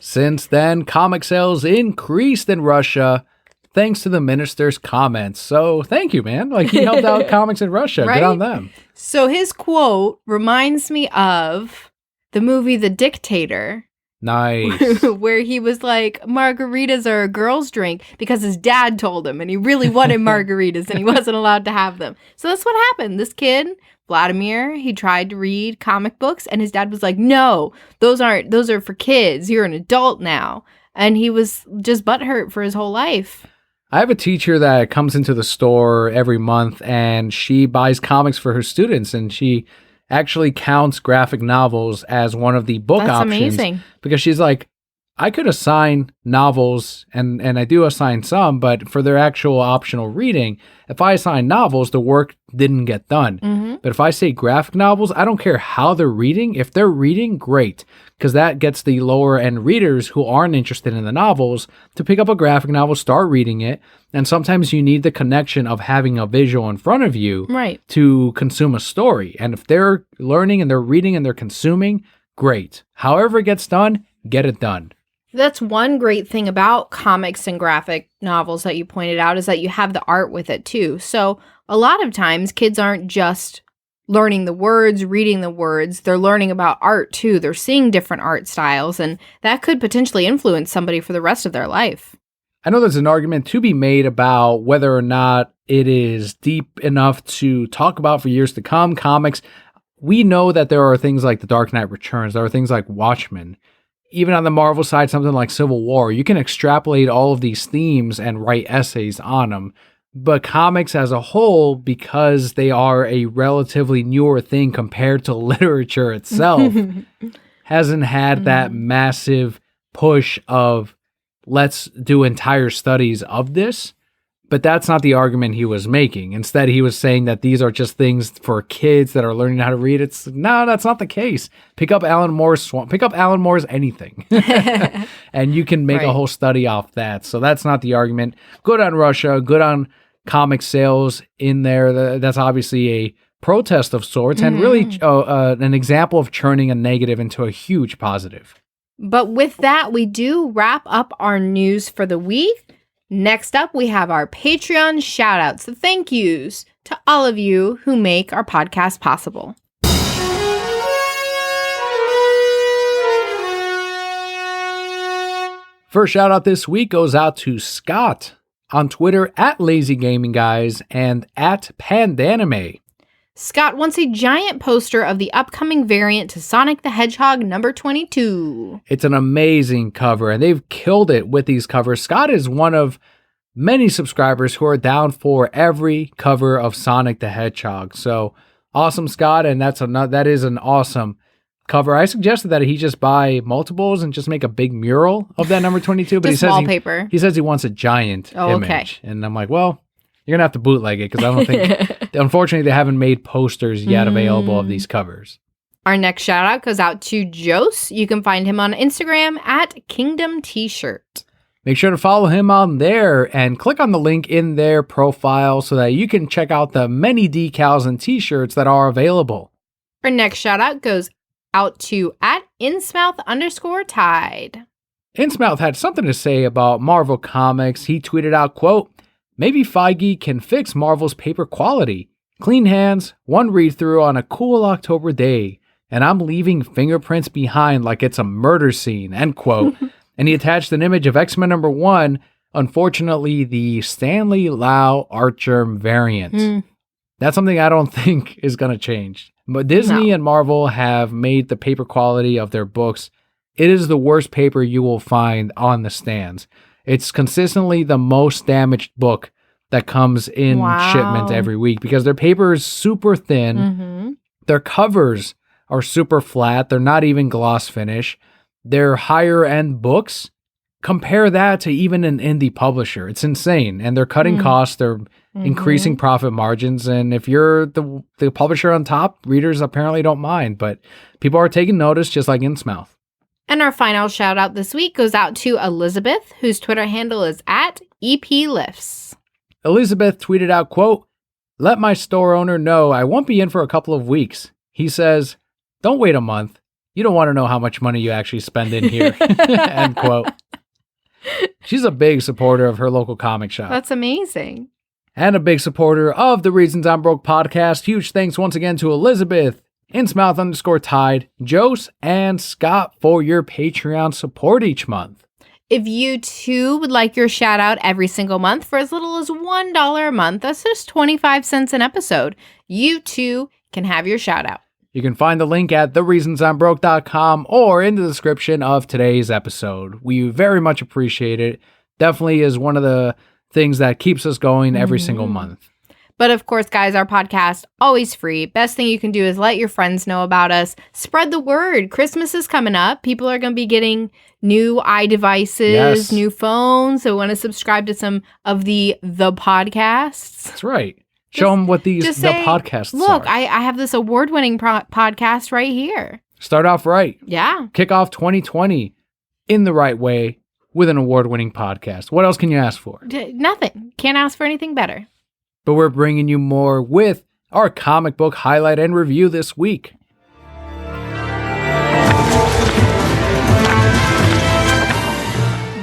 Since then, comic sales increased in Russia thanks to the minister's comments. So thank you, man. Like, he helped out comics in Russia. Right? Good on them. So his quote reminds me of the movie The Dictator. Nice. Where he was like, margaritas are a girl's drink because his dad told him and he really wanted margaritas and he wasn't allowed to have them. So that's what happened. This kid, Vladimir, he tried to read comic books and his dad was like, no, those are for kids. You're an adult now. And he was just butthurt for his whole life. I have a teacher that comes into the store every month and she buys comics for her students, and she actually counts graphic novels as one of the book options. Amazing. Because she's like, I could assign novels, and I do assign some, but for their actual optional reading, if I assign novels, the work didn't get done. Mm-hmm. But if I say graphic novels, I don't care how they're reading. If they're reading, great, because that gets the lower end readers who aren't interested in the novels to pick up a graphic novel, start reading it. And sometimes you need the connection of having a visual in front of you to consume a story. And if they're learning and they're reading and they're consuming, great. However it gets done, get it done. That's one great thing about comics and graphic novels that you pointed out, is that you have the art with it too. So a lot of times kids aren't just learning the words, reading the words. They're learning about art too. They're seeing different art styles, and that could potentially influence somebody for the rest of their life. I know there's an argument to be made about whether or not it is deep enough to talk about for years to come. Comics, we know that there are things like The Dark Knight Returns. There are things like Watchmen. Even on the Marvel side, something like Civil War. You can extrapolate all of these themes and write essays on them. But comics as a whole, because they are a relatively newer thing compared to literature itself, hasn't had that massive push of let's do entire studies of this. But that's not the argument he was making. Instead, he was saying that these are just things for kids that are learning how to read. No, that's not the case. Pick up Alan Moore's anything. And you can make a whole study off that. So that's not the argument. Good on Russia, good on comic sales in there. That's obviously a protest of sorts and really an example of turning a negative into a huge positive. But with that, we do wrap up our news for the week. Next up, we have our Patreon shout-outs, the thank yous to all of you who make our podcast possible. First shout-out this week goes out to Scott on Twitter at LazyGamingGuys and at Pandanime. Scott wants a giant poster of the upcoming variant to Sonic the Hedgehog number 22. It's an amazing cover, and they've killed it with these covers. Scott is one of many subscribers who are down for every cover of Sonic the Hedgehog. So awesome, Scott, and that is an awesome cover. I suggested that he just buy multiples and just make a big mural of that number 22, but he says wallpaper. He says he wants a giant image. Okay. And I'm like, well, you're going to have to bootleg it because I don't think, unfortunately, they haven't made posters yet available of these covers. Our next shout out goes out to Jose. You can find him on Instagram at Kingdom T-shirt. Make sure to follow him on there and click on the link in their profile so that you can check out the many decals and T-shirts that are available. Our next shout out goes out to at Innsmouth_Tide. Innsmouth had something to say about Marvel Comics. He tweeted out, quote, "Maybe Feige can fix Marvel's paper quality. Clean hands, one read-through on a cool October day, and I'm leaving fingerprints behind like it's a murder scene," end quote. And he attached an image of X-Men number 1, unfortunately the Stanley Lau Artgerm variant. That's something I don't think is going to change. But Disney and Marvel have made the paper quality of their books. It is the worst paper you will find on the stands. It's consistently the most damaged book that comes in shipment every week because their paper is super thin. Their covers are super flat. They're not even gloss finish. They're higher end books. Compare that to even an indie publisher. It's insane. And they're cutting costs. They're increasing profit margins. And if you're the publisher on top, readers apparently don't mind. But people are taking notice just like Innsmouth. And our final shout out this week goes out to Elizabeth, whose Twitter handle is at EPLifts. Elizabeth tweeted out, quote, "Let my store owner know I won't be in for a couple of weeks. He says, don't wait a month. You don't want to know how much money you actually spend in here," end quote. She's a big supporter of her local comic shop. That's amazing. And a big supporter of the Reasons I'm Broke podcast. Huge thanks once again to Elizabeth, Innsmouth_Tide, Jose, and Scott for your Patreon support each month. If you too would like your shout out every single month for as little as $1 a month, that's just 25 cents an episode, you too can have your shout out. You can find the link at thereasonsimbroke.com or in the description of today's episode. We very much appreciate it. Definitely is one of the things that keeps us going every single month. But of course, guys, our podcast, always free. Best thing you can do is let your friends know about us. Spread the word. Christmas is coming up. People are going to be getting new iDevices, new phones. So want to subscribe to some of the podcasts. That's right. Show them what the podcasts look, are. I have this award-winning podcast right here. Start off right. Yeah. Kick off 2020 in the right way with an award-winning podcast. What else can you ask for? Nothing. Can't ask for anything better. But we're bringing you more with our comic book highlight and review this week.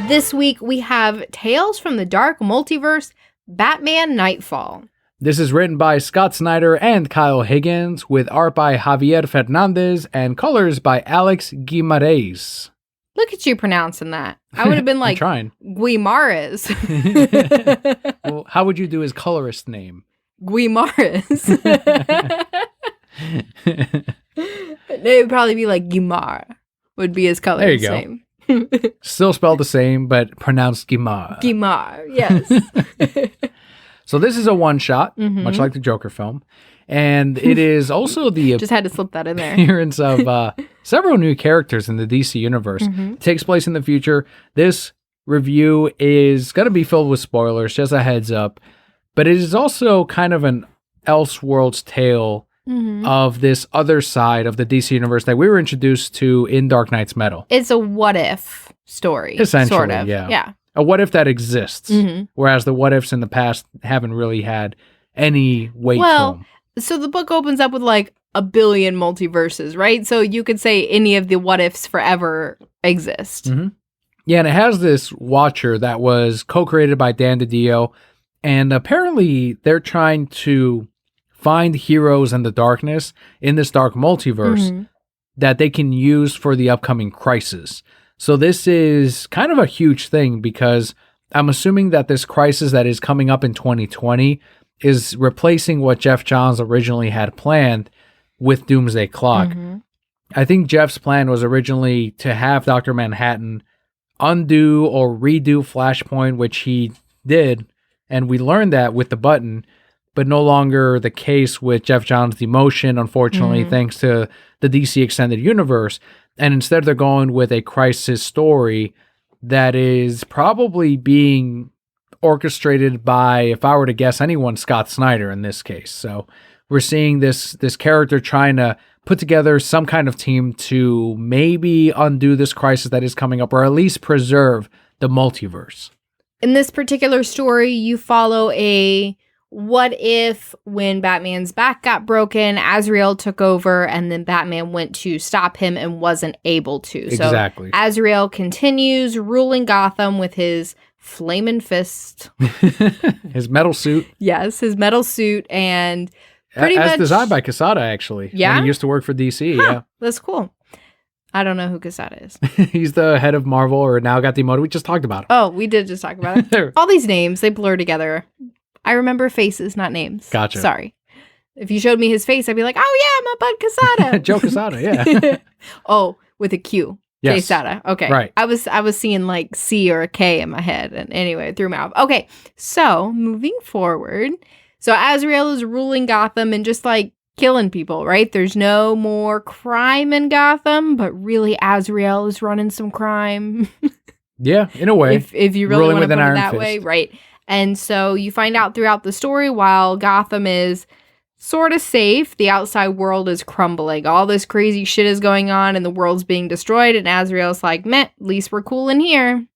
This week we have Tales from the Dark Multiverse, Batman Knightfall. This is written by Scott Snyder and Kyle Higgins, with art by Javier Fernandez and colors by Alex Guimaraes. Look at you pronouncing that. I would have been like, trying. Guimares. Well, how would you do his colorist name? Guimares. It would probably be like Guimar, would be his colorist name. Still spelled the same, but pronounced Guimar. Guimar, yes. So this is a one-shot, much like the Joker film. And it is also the just had to slip that in there. Appearance of several new characters in the DC universe. It takes place in the future. This review is going to be filled with spoilers, just a heads up. But it is also kind of an Elseworlds tale of this other side of the DC universe that we were introduced to in Dark Knight's Metal. It's a what-if story. Essentially, sort of. Yeah. A what-if that exists, whereas the what-ifs in the past haven't really had any weight to them. So the book opens up with like a billion multiverses, right? So you could say any of the what-ifs forever exist. Yeah, and it has this Watcher that was co-created by Dan DiDio, and apparently they're trying to find heroes in the darkness in this dark multiverse that they can use for the upcoming crisis. So this is kind of a huge thing because I'm assuming that this crisis that is coming up in 2020 is replacing what Jeff Johns originally had planned with Doomsday Clock. I think Jeff's plan was originally to have Dr. Manhattan undo or redo Flashpoint, which he did, and we learned that with the button, but no longer the case with Jeff Johns' demotion, unfortunately, thanks to the DC Extended Universe. And instead they're going with a crisis story that is probably being orchestrated by, if I were to guess, anyone, Scott Snyder in this case. So we're seeing this character trying to put together some kind of team to maybe undo this crisis that is coming up, or at least preserve the multiverse. In this particular story, you follow a what if when Batman's back got broken, Azrael took over, and then Batman went to stop him and wasn't able to. Exactly. So Azrael continues ruling Gotham with his flaming fist. His metal suit. Yes, his metal suit, and pretty much... As designed by Quesada, actually. Yeah? When he used to work for DC, yeah. That's cool. I don't know who Quesada is. He's the head of Marvel, or now got demoted. We just talked about him. Oh, we did just talk about it. All these names, they blur together. I remember faces, not names. Gotcha. Sorry. If you showed me his face, I'd be like, oh yeah, my bud Quesada. Joe Quesada, yeah. Oh, with a Q. Yes. Quesada. Okay. Right. I was seeing like C or a K in my head. And anyway, it threw me off. Okay. So moving forward. So Azrael is ruling Gotham and just like killing people, right? There's no more crime in Gotham, but really Azrael is running some crime. Yeah, in a way. If you really want to put it that fist. way, right? And so you find out throughout the story, while Gotham is sort of safe, the outside world is crumbling. All this crazy shit is going on and the world's being destroyed. And Azrael's like, meh, at least we're cool in here.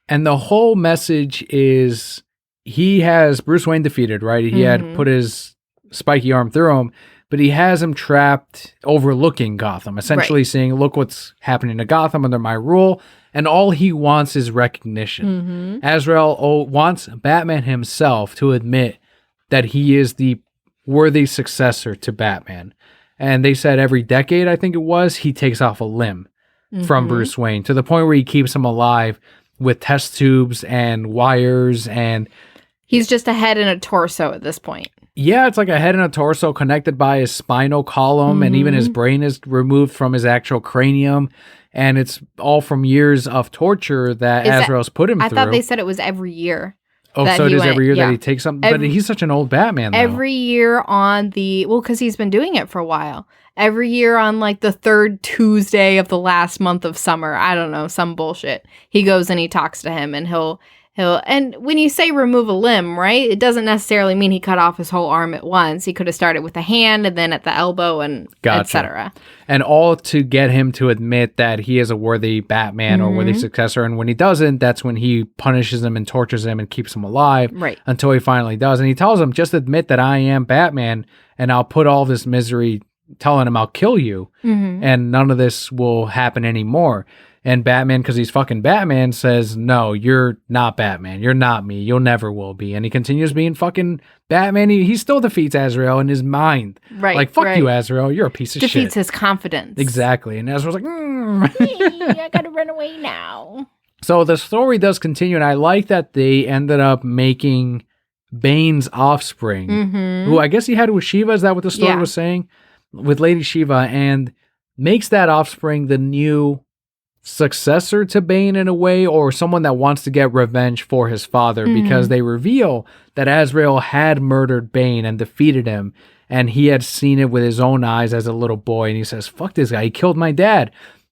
And the whole message is he has Bruce Wayne defeated, right? He had put his spiky arm through him, but he has him trapped overlooking Gotham, essentially saying, look what's happening to Gotham under my rule. And all he wants is recognition. Azrael wants Batman himself to admit that he is the worthy successor to Batman. And they said every decade, I think it was, he takes off a limb from Bruce Wayne, to the point where he keeps him alive with test tubes and wires. And he's just a head and a torso at this point. Yeah, it's like a head and a torso connected by his spinal column, and even his brain is removed from his actual cranium. And it's all from years of torture that Azrael's put him through. I thought they said it was every year. Oh, so it is every year that he takes something? But he's such an old Batman, though. Every year on because he's been doing it for a while. Every year on like the third Tuesday of the last month of summer. I don't know, some bullshit. He goes and he talks to him, and and when you say remove a limb, right, it doesn't necessarily mean he cut off his whole arm at once. He could have started with the hand and then at the elbow and etc. And all to get him to admit that he is a worthy Batman or worthy successor. And when he doesn't, that's when he punishes him and tortures him and keeps him alive until he finally does. And he tells him, just admit that I am Batman and I'll put all this misery telling him I'll kill you and none of this will happen anymore. And Batman, because he's fucking Batman, says, no, you're not Batman. You're not me. You'll never will be. And he continues being fucking Batman. He still defeats Azrael in his mind. Right. Like, fuck you, Azrael. You're a piece of shit. Defeats his confidence. Exactly. And Azrael's like, I gotta run away now. So the story does continue, and I like that they ended up making Bane's offspring, who I guess he had with Shiva. Is that what the story was saying? With Lady Shiva, and makes that offspring the new successor to Bane in a way, or someone that wants to get revenge for his father, because they reveal that Azrael had murdered Bane and defeated him, and he had seen it with his own eyes as a little boy, and he says, fuck this guy, he killed my dad.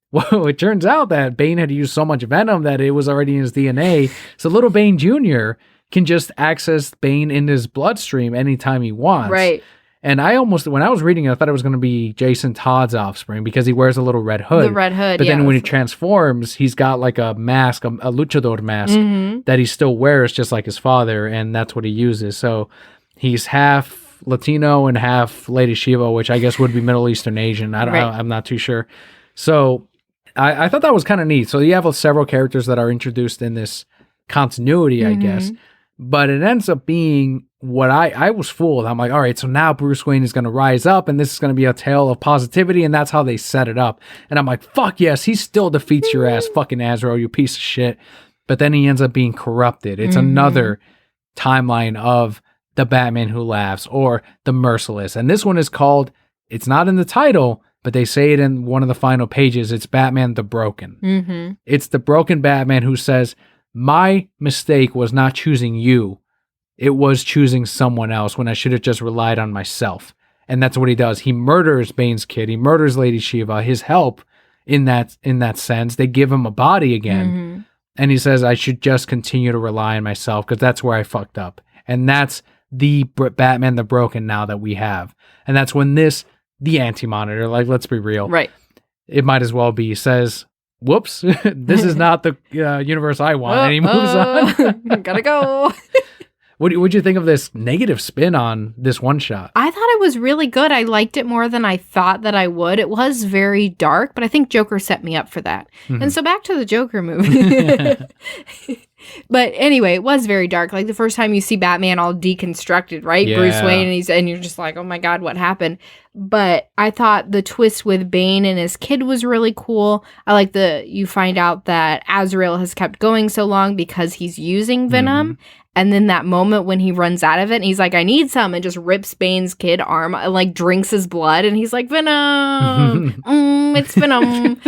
Well, it turns out that Bane had used so much venom that it was already in his DNA, so little Bane Jr. can just access Bane in his bloodstream anytime he wants. Right. And I almost, when I was reading it, I thought it was going to be Jason Todd's offspring because he wears a little red hood. The red hood, But then when he transforms, he's got like a mask, a luchador mask that he still wears just like his father, and that's what he uses. So he's half Latino and half Lady Shiva, which I guess would be Middle Eastern Asian. I'm not too sure. So I thought that was kind of neat. So you have several characters that are introduced in this continuity, I guess. But it ends up being what I was fooled. I'm like, all right, so now Bruce Wayne is going to rise up and this is going to be a tale of positivity, and that's how they set it up. And I'm like, fuck yes, he still defeats your ass, fucking Azrael, you piece of shit. But then he ends up being corrupted. It's another timeline of the Batman Who Laughs or the Merciless. And this one is called, it's not in the title, but they say it in one of the final pages, it's Batman the Broken. It's the broken Batman who says, my mistake was not choosing you. It was choosing someone else when I should have just relied on myself. And that's what he does. He murders Bane's kid. He murders Lady Shiva. His help in that sense, they give him a body again. And he says, I should just continue to rely on myself because that's where I fucked up. And that's the Batman the Broken now that we have. And that's when the Anti-Monitor, like, let's be real. Right. It might as well be, says, whoops, this is not the universe I want. And he moves on. Gotta go. What'd you think of this negative spin on this one shot? I thought it was really good. I liked it more than I thought that I would. It was very dark, but I think Joker set me up for that. And so back to the Joker movie. But anyway, it was very dark. Like the first time you see Batman all deconstructed, right? Yeah. Bruce Wayne, and you're just like, oh my God, what happened? But I thought the twist with Bane and his kid was really cool. I like you find out that Azrael has kept going so long because he's using venom. And then that moment when he runs out of it and he's like, I need some, and just rips Bane's kid arm and like drinks his blood. And he's like, venom, it's venom.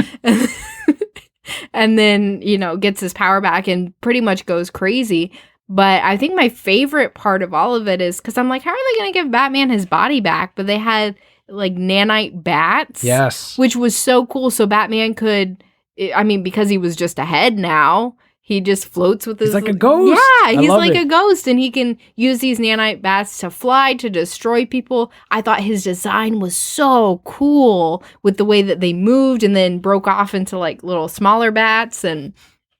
And then, gets his power back and pretty much goes crazy. But I think my favorite part of all of it is because I'm like, how are they going to give Batman his body back? But they had like nanite bats. Yes. Which was so cool. So Batman could, because he was just a head now, he just floats with his... He's like a ghost. Yeah, he's like a ghost. And he can use these nanite bats to fly, to destroy people. I thought his design was so cool with the way that they moved and then broke off into like little smaller bats and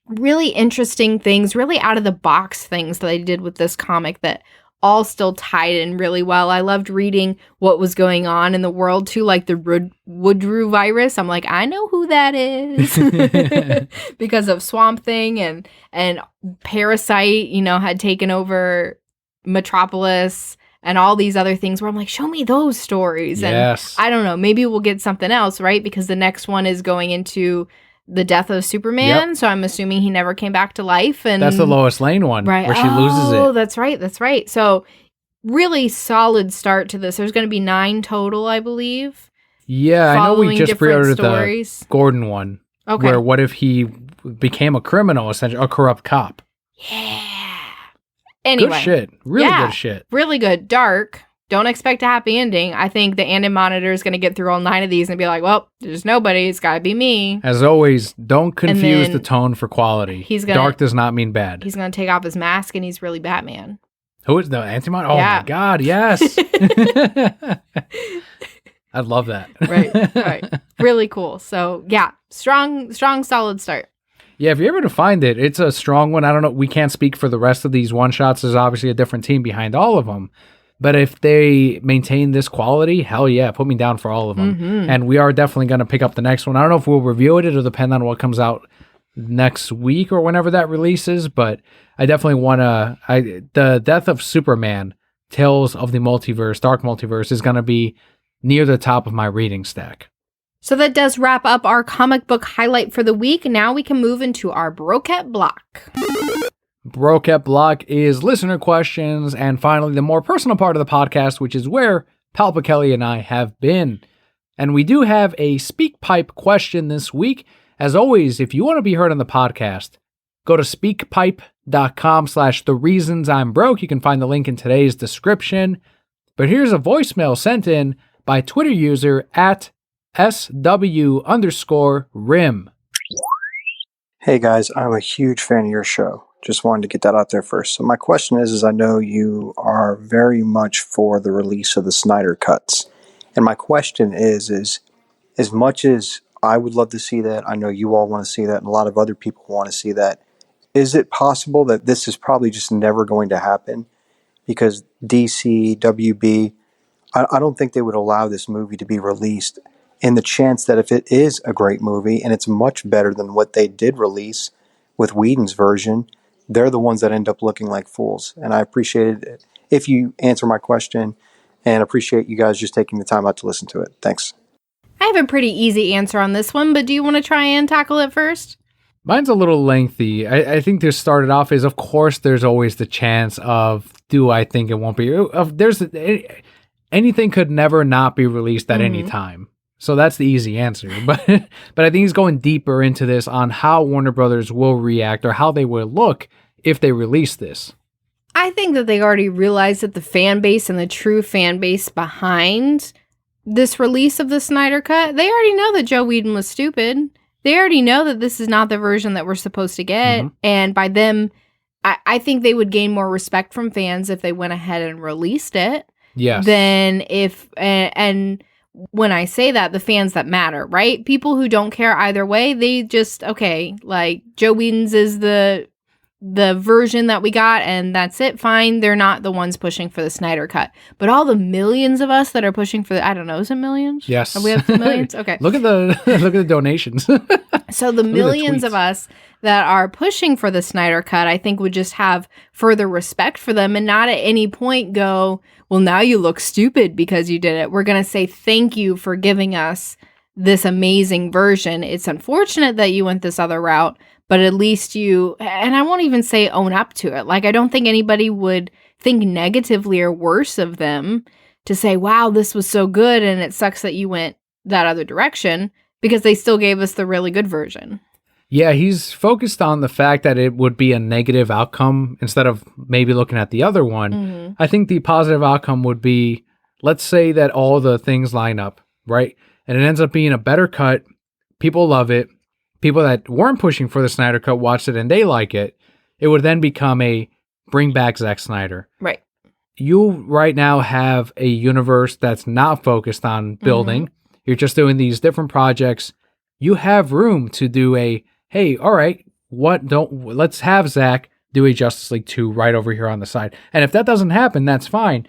really interesting things, really out of the box things that they did with this comic that all still tied in really well. I loved reading what was going on in the world too, like the Woodrue virus. I'm like, I know who that is because of Swamp Thing and Parasite, had taken over Metropolis and all these other things where I'm like, show me those stories. Yes. And I don't know, maybe we'll get something else, right? Because the next one is going into the death of Superman, so I'm assuming he never came back to life. And that's the Lois Lane one, right? Where she loses it. Oh, that's right. So really solid start to this. There's going to be 9 total, I believe. Yeah, I know we just pre-ordered the Gordon one. Okay. Where what if he became a criminal, essentially, a corrupt cop? Yeah. Anyway. Good shit. Really good shit. Really good. Dark. Don't expect a happy ending. I think the Anti-Monitor is going to get through all 9 of these and be like, well, there's nobody. It's got to be me. As always, don't confuse the tone for quality. Dark does not mean bad. He's going to take off his mask and he's really Batman. Who is the Anti-Monitor? Oh my God, yes. I love that. Right. Really cool. So yeah, strong, solid start. Yeah, if you're able to find it, it's a strong one. I don't know. We can't speak for the rest of these one-shots. There's obviously a different team behind all of them. But if they maintain this quality, hell yeah, put me down for all of them. Mm-hmm. And we are definitely going to pick up the next one. I don't know if we'll review it. It'll depend on what comes out next week or whenever that releases. But I definitely want to... The Death of Superman, Tales of the Multiverse, Dark Multiverse, is going to be near the top of my reading stack. So that does wrap up our comic book highlight for the week. Now we can move into our Brocat block. Brocat block is listener questions, and finally the more personal part of the podcast, which is where Palpa Kelly and I have been. And we do have a speak pipe question this week. As always, if you want to be heard on the podcast, go to speakpipe.com/thereansI'mbroke. You can find the link in today's description. But here's a voicemail sent in by Twitter user at SW_rim. Hey guys, I'm a huge fan of your show. Just wanted to get that out there first. So my question is I know you are very much for the release of the Snyder cuts. And my question is as much as I would love to see that, I know you all want to see that, and a lot of other people want to see that, is it possible that this is probably just never going to happen? Because DC, WB, I don't think they would allow this movie to be released, in the chance that if it is a great movie and it's much better than what they did release with Whedon's version, they're the ones that end up looking like fools. And I appreciate it if you answer my question, and appreciate you guys just taking the time out to listen to it. Thanks. I have a pretty easy answer on this one, but do you want to try and tackle it first? Mine's a little lengthy. I think to start it off is, of course, there's always the chance of, do I think it won't be? Anything could never not be released at any time. So that's the easy answer. But I think he's going deeper into this on how Warner Brothers will react or how they will look if they release this. I think that they already realized that the fan base and the true fan base behind this release of the Snyder Cut, they already know that Joe Whedon was stupid. They already know that this is not the version that we're supposed to get. And by them, I think they would gain more respect from fans if they went ahead and released it. Yes. Than if, and when I say that, the fans that matter, right? People who don't care either way, they just, okay, like Joe Whedon's is the version that we got, and that's it, fine. They're not the ones pushing for the Snyder Cut. But all the millions of us that are pushing for I don't know, is it millions? Yes. Are we up to millions? Okay. Look at the donations. So the millions of us that are pushing for the Snyder Cut, I think would just have further respect for them and not at any point go, well, now you look stupid because you did it. We're going to say thank you for giving us this amazing version. It's unfortunate that you went this other route, but at least you, and I won't even say own up to it. Like, I don't think anybody would think negatively or worse of them to say, wow, this was so good and it sucks that you went that other direction, because they still gave us the really good version. Yeah, he's focused on the fact that it would be a negative outcome instead of maybe looking at the other one. I think the positive outcome would be, let's say that all the things line up, right? And it ends up being a better cut. People love it. People that weren't pushing for the Snyder Cut watched it and they like it. It would then become a bring back Zack Snyder. Right. You right now have a universe that's not focused on building. You're just doing these different projects. You have room to do a, hey, all right, let's have Zack do a Justice League 2 right over here on the side. And if that doesn't happen, that's fine.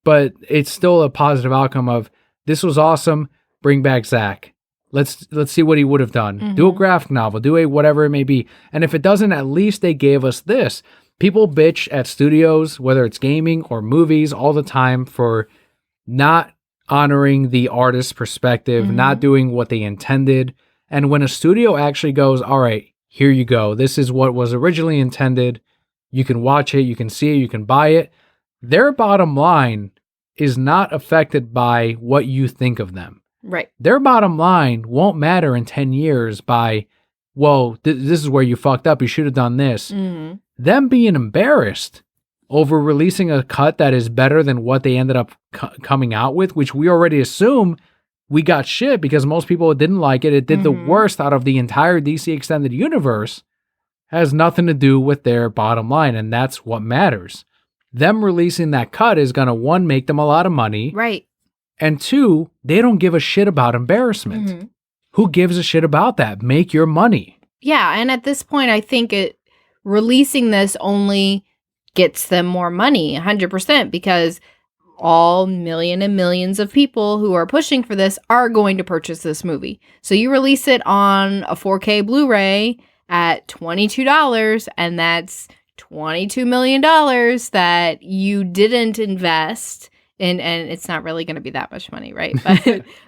But it's still a positive outcome of, this was awesome, bring back Zack. Let's see what he would have done. Do a graphic novel, do a whatever it may be. And if it doesn't, at least they gave us this. People bitch at studios, whether it's gaming or movies, all the time for not honoring the artist's perspective, not doing what they intended. And when a studio actually goes, all right, here you go. This is what was originally intended. You can watch it. You can see it. You can buy it. Their bottom line is not affected by what you think of them. Right. Their bottom line won't matter in 10 years by, well, this is where you fucked up. You should have done this. Them being embarrassed over releasing a cut that is better than what they ended up coming out with, which we already assume we got shit because most people didn't like it. It did the worst out of the entire DC Extended Universe. Has nothing to do with their bottom line, and that's what matters. Them releasing that cut is going to, one, make them a lot of money. Right. And two, they don't give a shit about embarrassment. Who gives a shit about that? Make your money. Yeah, and at this point, I think releasing this only gets them more money, 100%, because all million and millions of people who are pushing for this are going to purchase this movie. So you release it on a 4K Blu-ray at $22, and that's $22 million that you didn't invest in, and it's not really going to be that much money, right?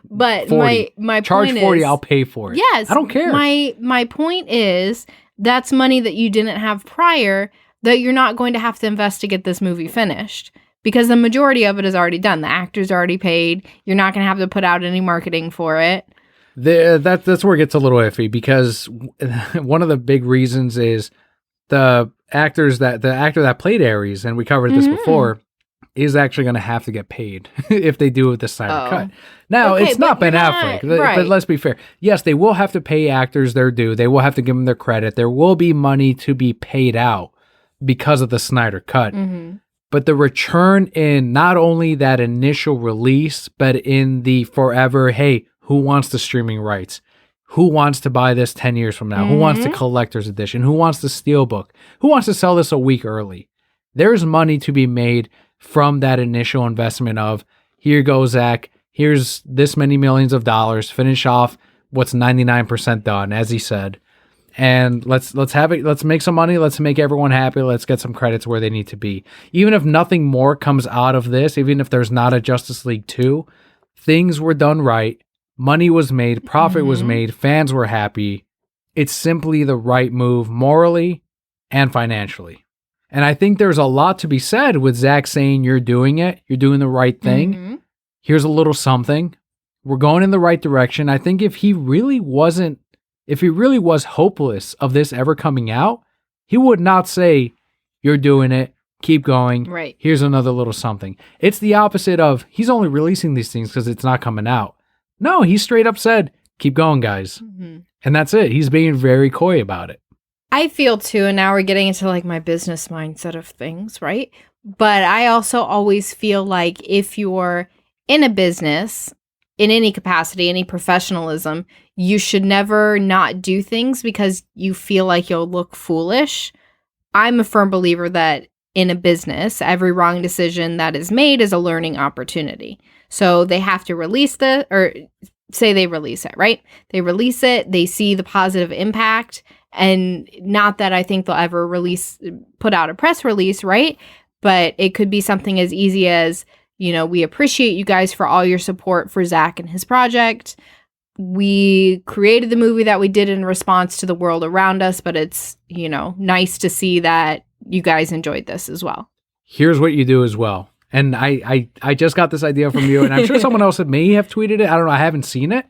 But 40. my Charge point 40, is, I'll pay for it. yes, I don't care. My point is that's money that you didn't have prior that you're not going to have to invest to get this movie finished. Because the majority of it is already done. The actor's already paid. You're not going to have to put out any marketing for it. That's where it gets a little iffy, because one of the big reasons is the actor that played Ares, and we covered this before, is actually going to have to get paid if they do it with the Snyder Cut. Now, Okay, it's not but Ben you're Affleck, not- right. but let's be fair. Yes, they will have to pay actors their due. They will have to give them their credit. There will be money to be paid out because of the Snyder Cut. Mm-hmm. But the return in not only that initial release, but in the forever, hey, who wants the streaming rights? Who wants to buy this 10 years from now? Who wants the collector's edition? Who wants the steelbook? Who wants to sell this a week early? There's money to be made from that initial investment of, here goes Zach, here's this many millions of dollars, finish off what's 99% done, as he said. And let's have it. Let's make some money. Let's make everyone happy. Let's get some credits where they need to be. Even if nothing more comes out of this, even if there's not a Justice League 2, things were done right. Money was made. Profit was made. Fans were happy. It's simply the right move morally and financially. And I think there's a lot to be said with Zach saying you're doing it. You're doing the right thing. Here's a little something. We're going in the right direction. I think if he really was hopeless of this ever coming out, he would not say, you're doing it, keep going, Right. here's another little something. It's the opposite of, he's only releasing these things because it's not coming out. No, he straight up said, keep going, guys. And that's it. He's being very coy about it. I feel too, and now we're getting into like my business mindset of things, right? But I also always feel like if you're in a business, in any capacity, any professionalism, you should never not do things because you feel like you'll look foolish. I'm a firm believer that in a business, every wrong decision that is made is a learning opportunity. So they have to release say they release it, right? They release it, they see the positive impact, and not that I think they'll ever put out a press release, right? But it could be something as easy as, we appreciate you guys for all your support for Zach and his project. We created the movie that we did in response to the world around us, but it's, nice to see that you guys enjoyed this as well. Here's what you do as well. And I just got this idea from you, and I'm sure someone else may have tweeted it. I don't know. I haven't seen it.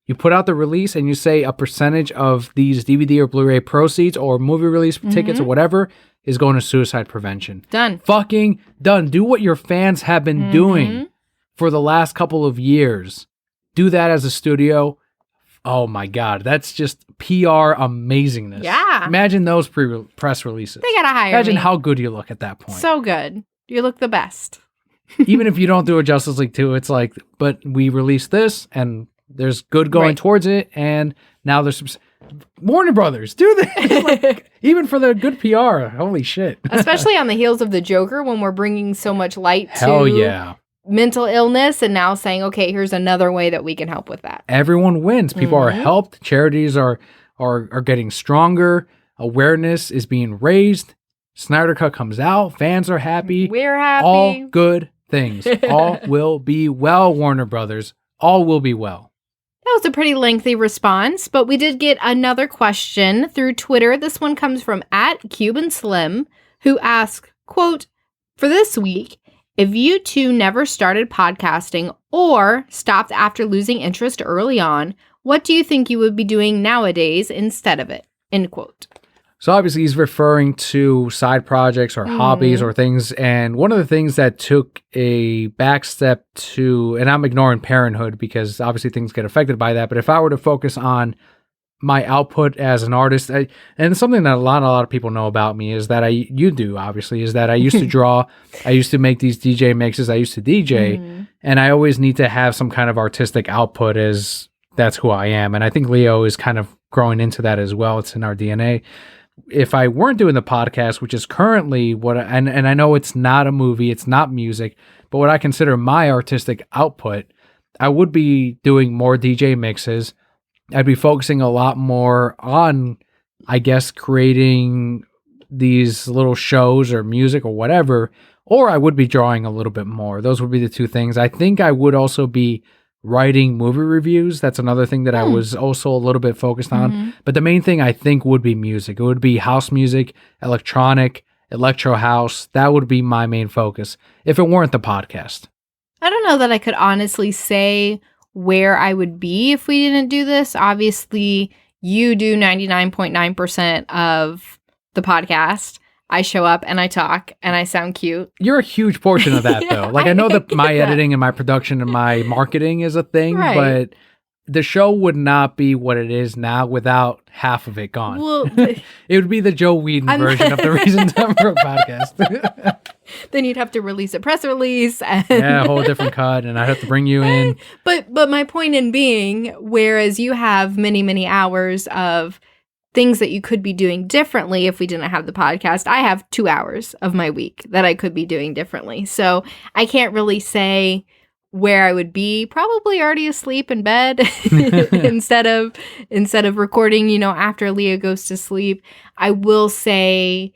You put out the release and you say a percentage of these DVD or Blu-ray proceeds or movie release tickets or whatever is going to suicide prevention. Done. Fucking done. Do what your fans have been doing for the last couple of years. Do that as a studio. Oh my God. That's just PR amazingness. Yeah. Imagine those press releases. They gotta hire Imagine me. how good you look at that point. So good. You look the best. Even if you don't do a Justice League 2, it's like, but we released this and there's good going towards it, and now there's Warner Brothers, do this. Like, even for the good PR. Holy shit. Especially on the heels of the Joker, when we're bringing so much light Hell to yeah. mental illness, and now saying, okay, here's another way that we can help with that. Everyone wins. People are helped. Charities are getting stronger. Awareness is being raised. Snyder Cut comes out. Fans are happy. We're happy. All good things. All will be well, Warner Brothers. All will be well. That was a pretty lengthy response, but we did get another question through Twitter. This one comes from @CubanSlim, who asked, quote, for this week, if you two never started podcasting or stopped after losing interest early on, what do you think you would be doing nowadays instead of it? End quote. So obviously he's referring to side projects or hobbies or things. And one of the things that took a back step to, and I'm ignoring parenthood because obviously things get affected by that. But if I were to focus on my output as an artist, and something that a lot of people know about me is that I used to draw. I used to make these DJ mixes. I used to DJ, and I always need to have some kind of artistic output as that's who I am. And I think Leo is kind of growing into that as well. It's in our DNA. if I weren't doing the podcast, which is currently and I know it's not a movie, it's not music, but what I consider my artistic output, I would be doing more DJ mixes. I'd be focusing a lot more on, I guess, creating these little shows or music or whatever, or I would be drawing a little bit more. Those would be the two things. I think I would also be writing movie reviews. That's another thing that I was also a little bit focused on. But the main thing I think would be music. It would be house music, electronic, electro house. That would be my main focus if it weren't the podcast. I don't know that I could honestly say where I would be if we didn't do this. Obviously, you do 99.9% of the podcast. I show up and I talk and I sound cute. You're a huge portion of that, Yeah, though. Like, I know that my editing and my production and my marketing is a thing, Right. but the show would not be what it is now without half of it gone. Well, It would be the Joe Whedon version of the Reasons I'm for a podcast. then you'd have to release a press release. And Yeah, a whole different cut, and I'd have to bring you in. But my point in being, whereas you have many, many hours of things that you could be doing differently if we didn't have the podcast, I have 2 hours of my week that I could be doing differently. So I can't really say where I would be, probably already asleep in bed instead of recording, after Leah goes to sleep. I will say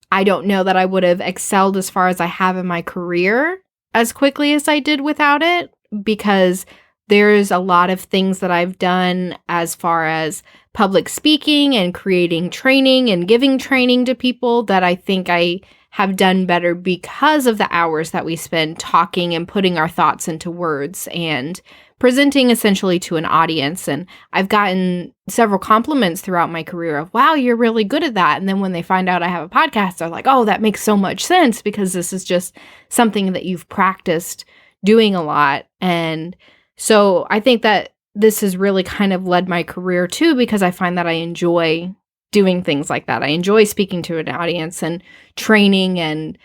I don't know that I would have excelled as far as I have in my career as quickly as I did without it, because there's a lot of things that I've done as far as public speaking and creating training and giving training to people that I think I have done better because of the hours that we spend talking and putting our thoughts into words and presenting essentially to an audience. And I've gotten several compliments throughout my career of, wow, you're really good at that. And then when they find out I have a podcast, they're like, oh, that makes so much sense because this is just something that you've practiced doing a lot. And so I think that this has really kind of led my career too, because I find that I enjoy doing things like that. I enjoy speaking to an audience and training and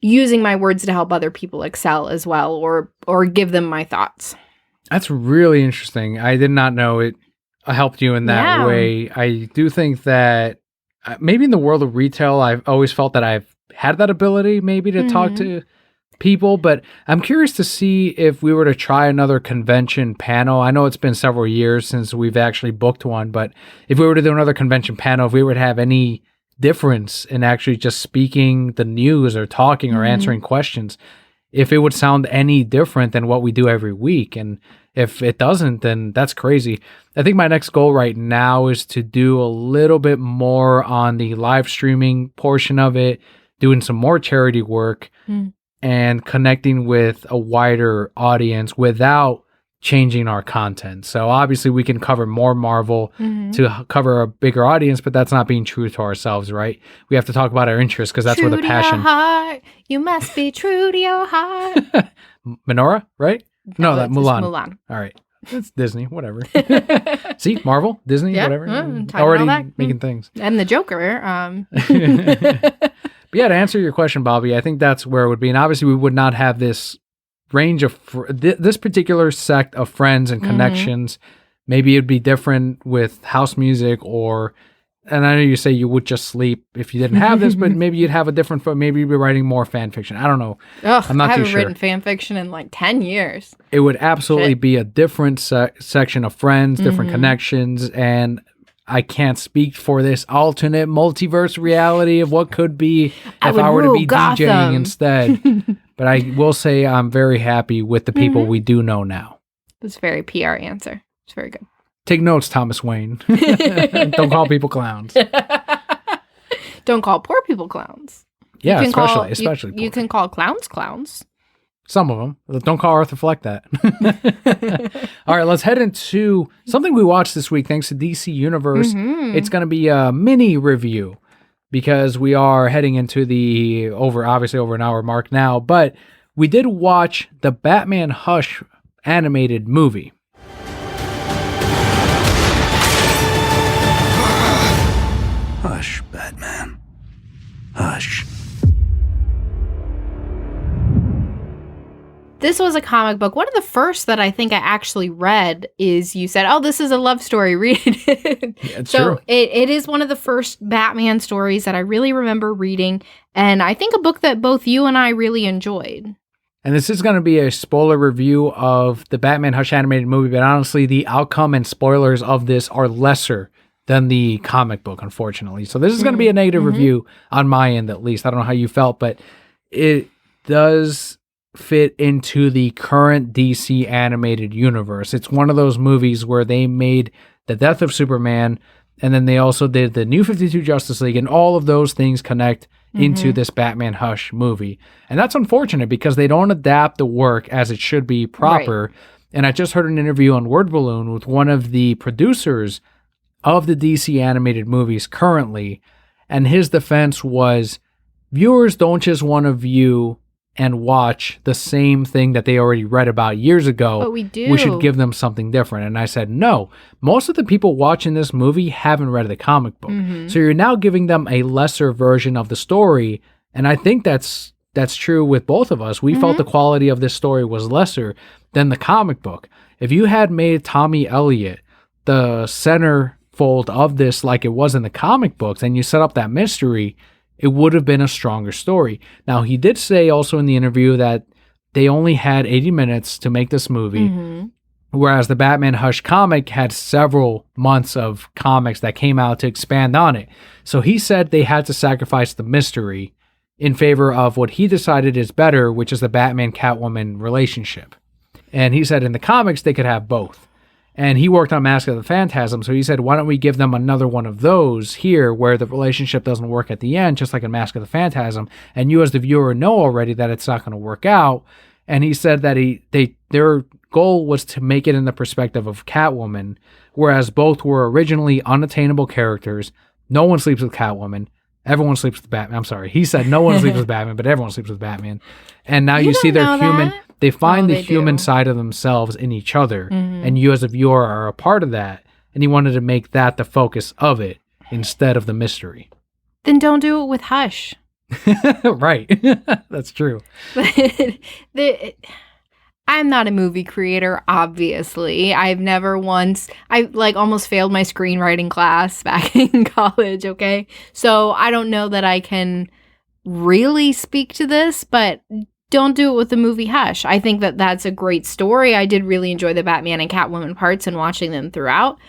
using my words to help other people excel as well, or give them my thoughts. That's really interesting. I did not know it helped you in that way. I do think that maybe in the world of retail, I've always felt that I've had that ability maybe to talk to people, but I'm curious to see if we were to try another convention panel. I know it's been several years since we've actually booked one, but if we were to do another convention panel, if we would have any difference in actually just speaking the news or talking or answering questions, if it would sound any different than what we do every week. And if it doesn't, then that's crazy. I think my next goal right now is to do a little bit more on the live streaming portion of it, doing some more charity work and connecting with a wider audience without changing our content. So obviously we can cover more Marvel to cover a bigger audience, but that's not being true to ourselves, right? We have to talk about our interests because that's where the passion. True to your heart, you must be true to your heart. Menorah, right? No, that it's Mulan. Mulan. All right. It's Disney, whatever. See, Marvel, Disney, whatever. Time Already and all that. making things. And the Joker. But yeah, to answer your question, Bobby, I think that's where it would be. And obviously we would not have this range of this particular sect of friends and connections. Maybe it'd be different with house music and I know you say you would just sleep if you didn't have this, but maybe you'd have a different, maybe you'd be writing more fan fiction. I don't know. I'm not I too haven't sure. written fan fiction in like 10 years. It would absolutely be a different section of friends, different connections, and I can't speak for this alternate multiverse reality of what could be if I were to be DJing instead. But I will say I'm very happy with the people we do know now. That's a very PR answer. It's very good. Take notes, Thomas Wayne. Don't call people clowns. Don't call poor people clowns. Yeah, You especially you poor. can call clowns clowns. Some of them. Don't call Arthur Fleck that. All right, let's head into something we watched this week thanks to DC Universe. It's going to be a mini review because we are heading into the obviously over an hour mark now, but we did watch the Batman Hush animated movie. Hush, Batman. Hush. This was a comic book. One of the first that I think I actually read is you said, oh, this is a love story. Read it. Yeah, it's so true. it is one of the first Batman stories that I really remember reading. And I think a book that both you and I really enjoyed. And this is going to be a spoiler review of the Batman Hush animated movie, but honestly, the outcome and spoilers of this are lesser than the comic book, unfortunately. So this is going to be a negative review on my end, at least. I don't know how you felt, but it does fit into the current DC animated universe. It's one of those movies where they made the death of Superman, and then they also did the New 52 Justice League, and all of those things connect into this Batman Hush movie. And that's unfortunate because they don't adapt the work as it should be proper. Right. And I just heard an interview on Word Balloon with one of the producers of the DC animated movies currently, and his defense was, viewers don't just want to view and watch the same thing that they already read about years ago. But we do. We should give them something different. And I said, no, most of the people watching this movie haven't read the comic book. So you're now giving them a lesser version of the story. And I think that's true with both of us. We felt the quality of this story was lesser than the comic book. If you had made Tommy Elliott the centerfold of this like it was in the comic books, and you set up that mystery, it would have been a stronger story. Now, he did say also in the interview that they only had 80 minutes to make this movie, whereas the Batman Hush comic had several months of comics that came out to expand on it. So he said they had to sacrifice the mystery in favor of what he decided is better, which is the Batman-Catwoman relationship. And he said in the comics they could have both. And he worked on Mask of the Phantasm, so he said, why don't we give them another one of those here where the relationship doesn't work at the end, just like in Mask of the Phantasm, and you as the viewer know already that it's not going to work out. And he said that their goal was to make it in the perspective of Catwoman, whereas both were originally unattainable characters. No one sleeps with Catwoman. Everyone sleeps with Batman. I'm sorry. He said no one sleeps with Batman, but everyone sleeps with Batman. And now you see their human... That? They find the human side of themselves in each other, and you as a viewer are a part of that, and he wanted to make that the focus of it instead of the mystery. Then don't do it with Hush. Right. That's true. I'm not a movie creator, obviously. I've never once... I almost failed my screenwriting class back in college, okay? So I don't know that I can really speak to this, but... don't do it with the movie Hush. I think that that's a great story. I did really enjoy the Batman and Catwoman parts and watching them throughout.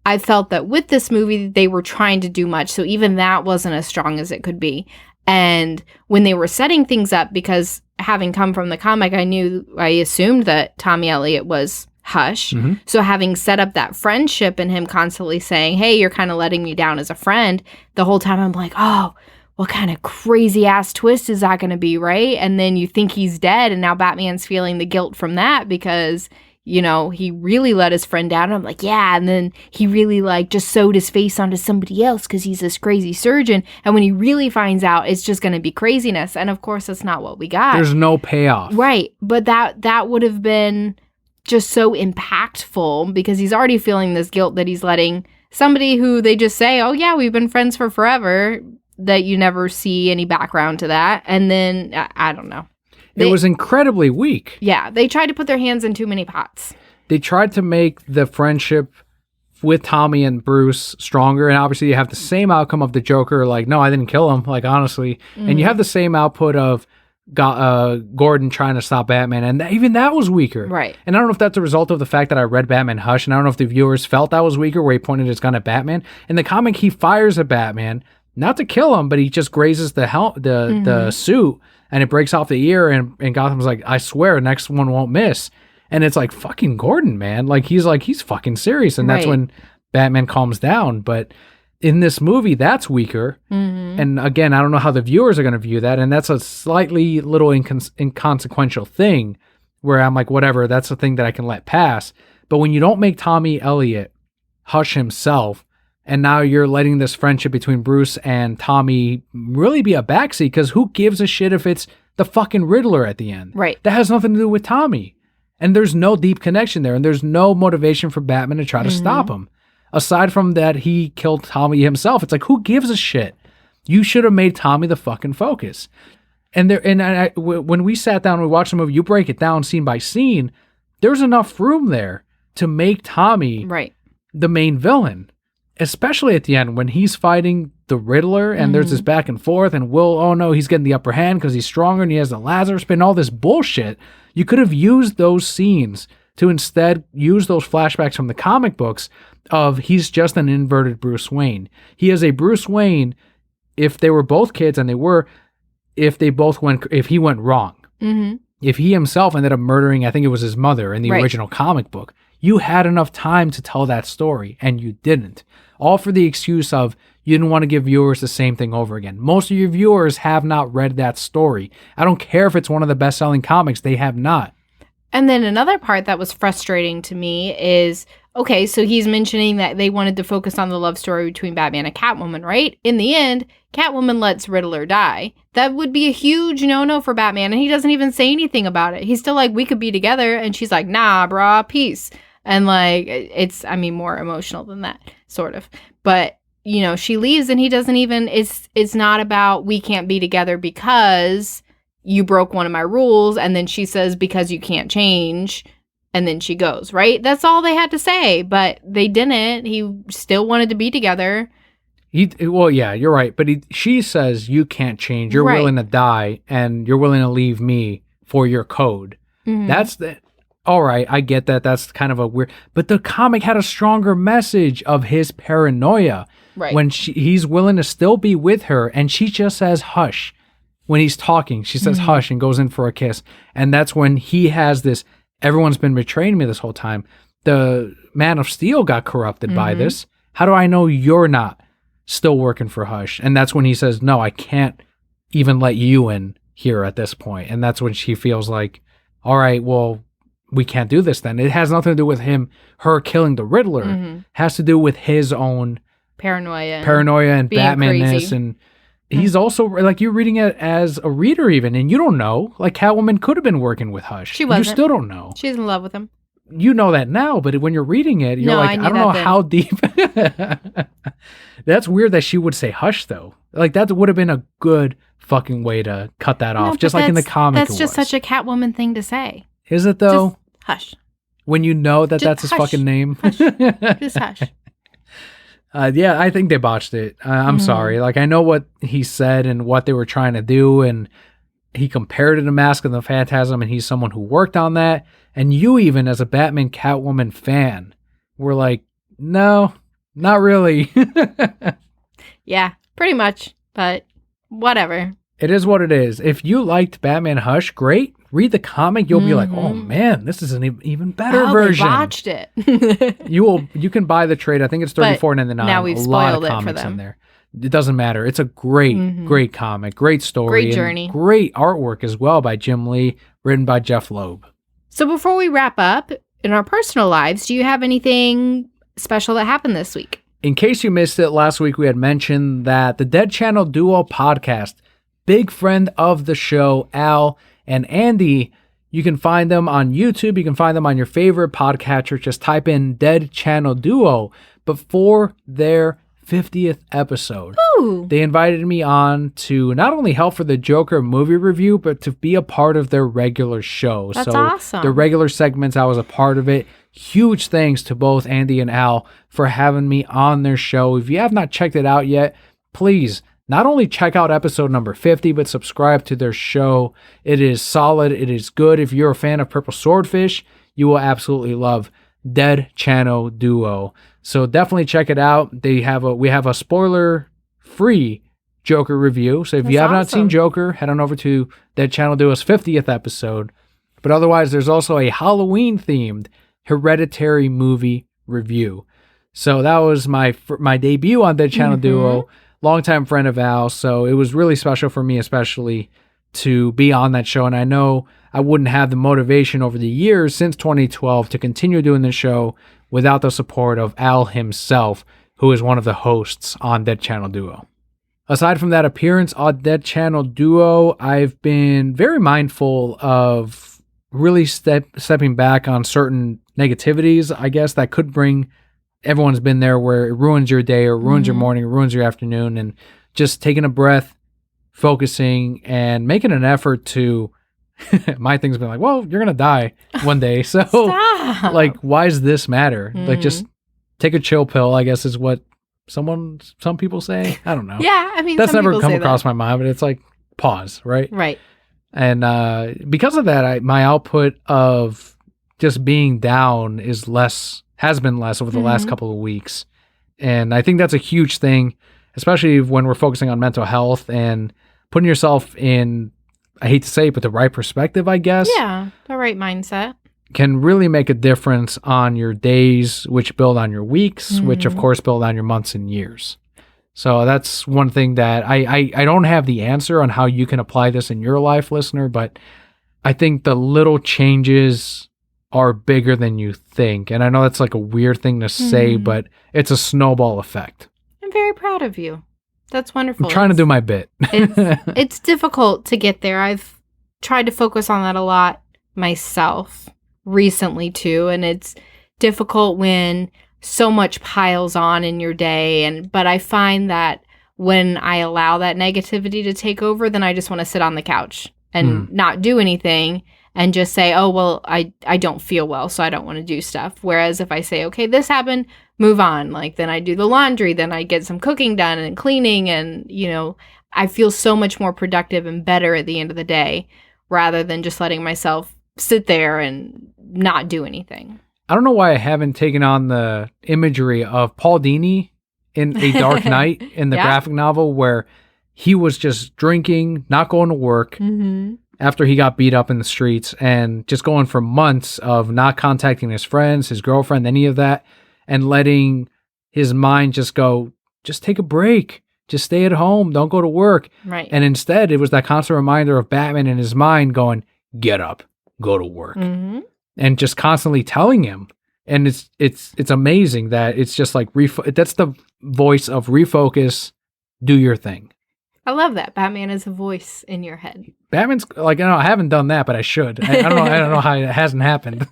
I felt that with this movie, they were trying to do much, so even that wasn't as strong as it could be. And when they were setting things up, because having come from the comic, I assumed that Tommy Elliott was Hush. So having set up that friendship and him constantly saying, hey, you're kind of letting me down as a friend, the whole time I'm like, oh, what kind of crazy ass twist is that going to be, right? And then you think he's dead, and now Batman's feeling the guilt from that because, you know, he really let his friend down. And I'm like, yeah, and then he really just sewed his face onto somebody else because he's this crazy surgeon. And when he really finds out, it's just going to be craziness. And of course, that's not what we got. There's no payoff. Right. But that would have been just so impactful because he's already feeling this guilt that he's letting somebody who they just say, oh yeah, we've been friends for forever, that you never see any background to that. And then, I don't know. It was incredibly weak. Yeah, they tried to put their hands in too many pots. They tried to make the friendship with Tommy and Bruce stronger, and obviously you have the same outcome of the Joker, no, I didn't kill him, honestly. And you have the same output of Gordon trying to stop Batman, and even that was weaker. Right. And I don't know if that's a result of the fact that I read Batman Hush, and I don't know if the viewers felt that was weaker, where he pointed his gun at Batman. In the comic, he fires at Batman, not to kill him, but he just grazes the suit, and it breaks off the ear, and Gotham's like, I swear, next one won't miss. And it's like, fucking Gordon, man. He's fucking serious, and that's when Batman calms down. But in this movie, that's weaker. And again, I don't know how the viewers are going to view that, and that's a slightly little inconsequential thing, where I'm like, whatever, that's a thing that I can let pass. But when you don't make Tommy Elliott Hush himself, and now you're letting this friendship between Bruce and Tommy really be a backseat, because who gives a shit if it's the fucking Riddler at the end? Right. That has nothing to do with Tommy. And there's no deep connection there, and there's no motivation for Batman to try to stop him. Aside from that he killed Tommy himself, it's like, who gives a shit? You should have made Tommy the fucking focus. And when we sat down and we watched the movie, you break it down scene by scene, there's enough room there to make Tommy Right. the main villain, especially at the end when he's fighting the Riddler and there's this back and forth and oh no, he's getting the upper hand because he's stronger and he has the Lazarus spin, all this bullshit. You could have used those scenes to instead use those flashbacks from the comic books of he's just an inverted Bruce Wayne. He is a Bruce Wayne if they were both kids, and they were, if he went wrong. Mm-hmm. If he himself ended up murdering, I think it was his mother in the original comic book, you had enough time to tell that story, and you didn't. All for the excuse of you didn't want to give viewers the same thing over again. Most of your viewers have not read that story. I don't care if it's one of the best-selling comics, they have not. And then another part that was frustrating to me is, okay, so he's mentioning that they wanted to focus on the love story between Batman and Catwoman, right? In the end, Catwoman lets Riddler die. That would be a huge no-no for Batman, and he doesn't even say anything about it. He's still like, we could be together, and she's like, nah, brah, peace. And like, it's, I mean, more emotional than that, sort of. But, you know, she leaves, and he doesn't even, it's not about we can't be together because you broke one of my rules, and then she says, because you can't change, and then she goes, right? That's all they had to say, but they didn't. He still wanted to be together. Well, yeah, you're right. But she says, you can't change. You're willing to die, and you're willing to leave me for your code. Mm-hmm. All right, I get that. That's kind of a weird... But the comic had a stronger message of his paranoia. Right. When he's willing to still be with her, and she just says, hush. When he's talking, she says, hush, and goes in for a kiss. And that's when he has this, everyone's been betraying me this whole time. The Man of Steel got corrupted by this. How do I know you're not still working for Hush? And that's when he says, no, I can't even let you in here at this point. And that's when she feels like, all right, well, we can't do this then. It has nothing to do with her killing the Riddler. It has to do with his own paranoia and Batman-ness crazy. And he's also, like, you're reading it as a reader even, and you don't know. Like, Catwoman could have been working with Hush. She wasn't. You still don't know. She's in love with him. You know that now, but when you're reading it, you're like, I don't know how deep. That's weird that she would say Hush, though. Like, that would have been a good fucking way to cut that off, just like in the comic. That's just such a Catwoman thing to say. Is it, though? Just hush. When you know that that's his fucking name. Hush. Just hush. Yeah, I think they botched it. I'm sorry. Like, I know what he said and what they were trying to do, and he compared it to Mask of the Phantasm, and he's someone who worked on that. And you even, as a Batman Catwoman fan, were like, no, not really. Yeah, pretty much, but whatever. It is what it is. If you liked Batman Hush, great. Read the comic, you'll be like, oh man, this is an even better version. They botched it. You can buy the trade. I think it's $34.99. Now we've spoiled it for them. In there. It doesn't matter. It's a great, great comic, great story, great journey, and great artwork as well by Jim Lee, written by Jeff Loeb. So before we wrap up, in our personal lives, do you have anything special that happened this week? In case you missed it, last week we had mentioned that the Dead Channel Duo podcast, big friend of the show, Al and Andy, you can find them on YouTube. You can find them on your favorite podcatcher. Just type in Dead Channel Duo. But for their 50th episode, they invited me on to not only help for the Joker movie review, but to be a part of their regular show. That's awesome. The regular segments, I was a part of it. Huge thanks to both Andy and Al for having me on their show. If you have not checked it out yet, please not only check out episode number 50, but subscribe to their show. It is solid. It is good. If you're a fan of Purple Swordfish, you will absolutely love Dead Channel Duo. So definitely check it out. We have a spoiler-free Joker review. So if you have not seen Joker, head on over to Dead Channel Duo's 50th episode. But otherwise, there's also a Halloween-themed Hereditary movie review. So that was my debut on Dead Channel Duo. Longtime friend of Al, so it was really special for me, especially to be on that show. And I know I wouldn't have the motivation over the years since 2012 to continue doing the show without the support of Al himself, who is one of the hosts on Dead Channel Duo. Aside from that appearance on Dead Channel Duo, I've been very mindful of really stepping back on certain negativities, I guess, that could bring... Everyone's been there where it ruins your day or ruins your morning or ruins your afternoon, and just taking a breath, focusing and making an effort to, my thing's been like, well, you're going to die one day. So Stop. like, why does this matter? Like, just take a chill pill, I guess is what some people say. I don't know. Yeah, I mean, that's some never people come say across that. my mind, but it's like, pause, right? Right. And because of that, my output of just being down has been less over the last couple of weeks. And I think that's a huge thing, especially when we're focusing on mental health and putting yourself in, I hate to say it, but the right perspective, I guess. Yeah, the right mindset. Can really make a difference on your days, which build on your weeks, which of course build on your months and years. So that's one thing that I don't have the answer on how you can apply this in your life, listener, but I think the little changes are bigger than you think. And I know that's like a weird thing to say, but it's a snowball effect. I'm very proud of you. That's wonderful. I'm trying to do my bit. It's difficult to get there. I've tried to focus on that a lot myself recently too, and it's difficult when so much piles on in your day, but I find that when I allow that negativity to take over, then I just want to sit on the couch and not do anything and just say, oh, well, I don't feel well, so I don't want to do stuff. Whereas if I say, okay, this happened, move on. Like, then I do the laundry, then I get some cooking done and cleaning, and, you know, I feel so much more productive and better at the end of the day rather than just letting myself sit there and not do anything. I don't know why I haven't taken on the imagery of Paul Dini in A Dark Knight in the graphic novel, where he was just drinking, not going to work after he got beat up in the streets, and just going for months of not contacting his friends, his girlfriend, any of that, and letting his mind just go, just take a break. Just stay at home. Don't go to work. Right. And instead, it was that constant reminder of Batman in his mind going, get up, go to work. And just constantly telling him. And it's amazing that it's just like, that's the voice of refocus, do your thing. I love that. Batman is a voice in your head. Batman's like, I haven't done that, but I should. I don't know how it hasn't happened.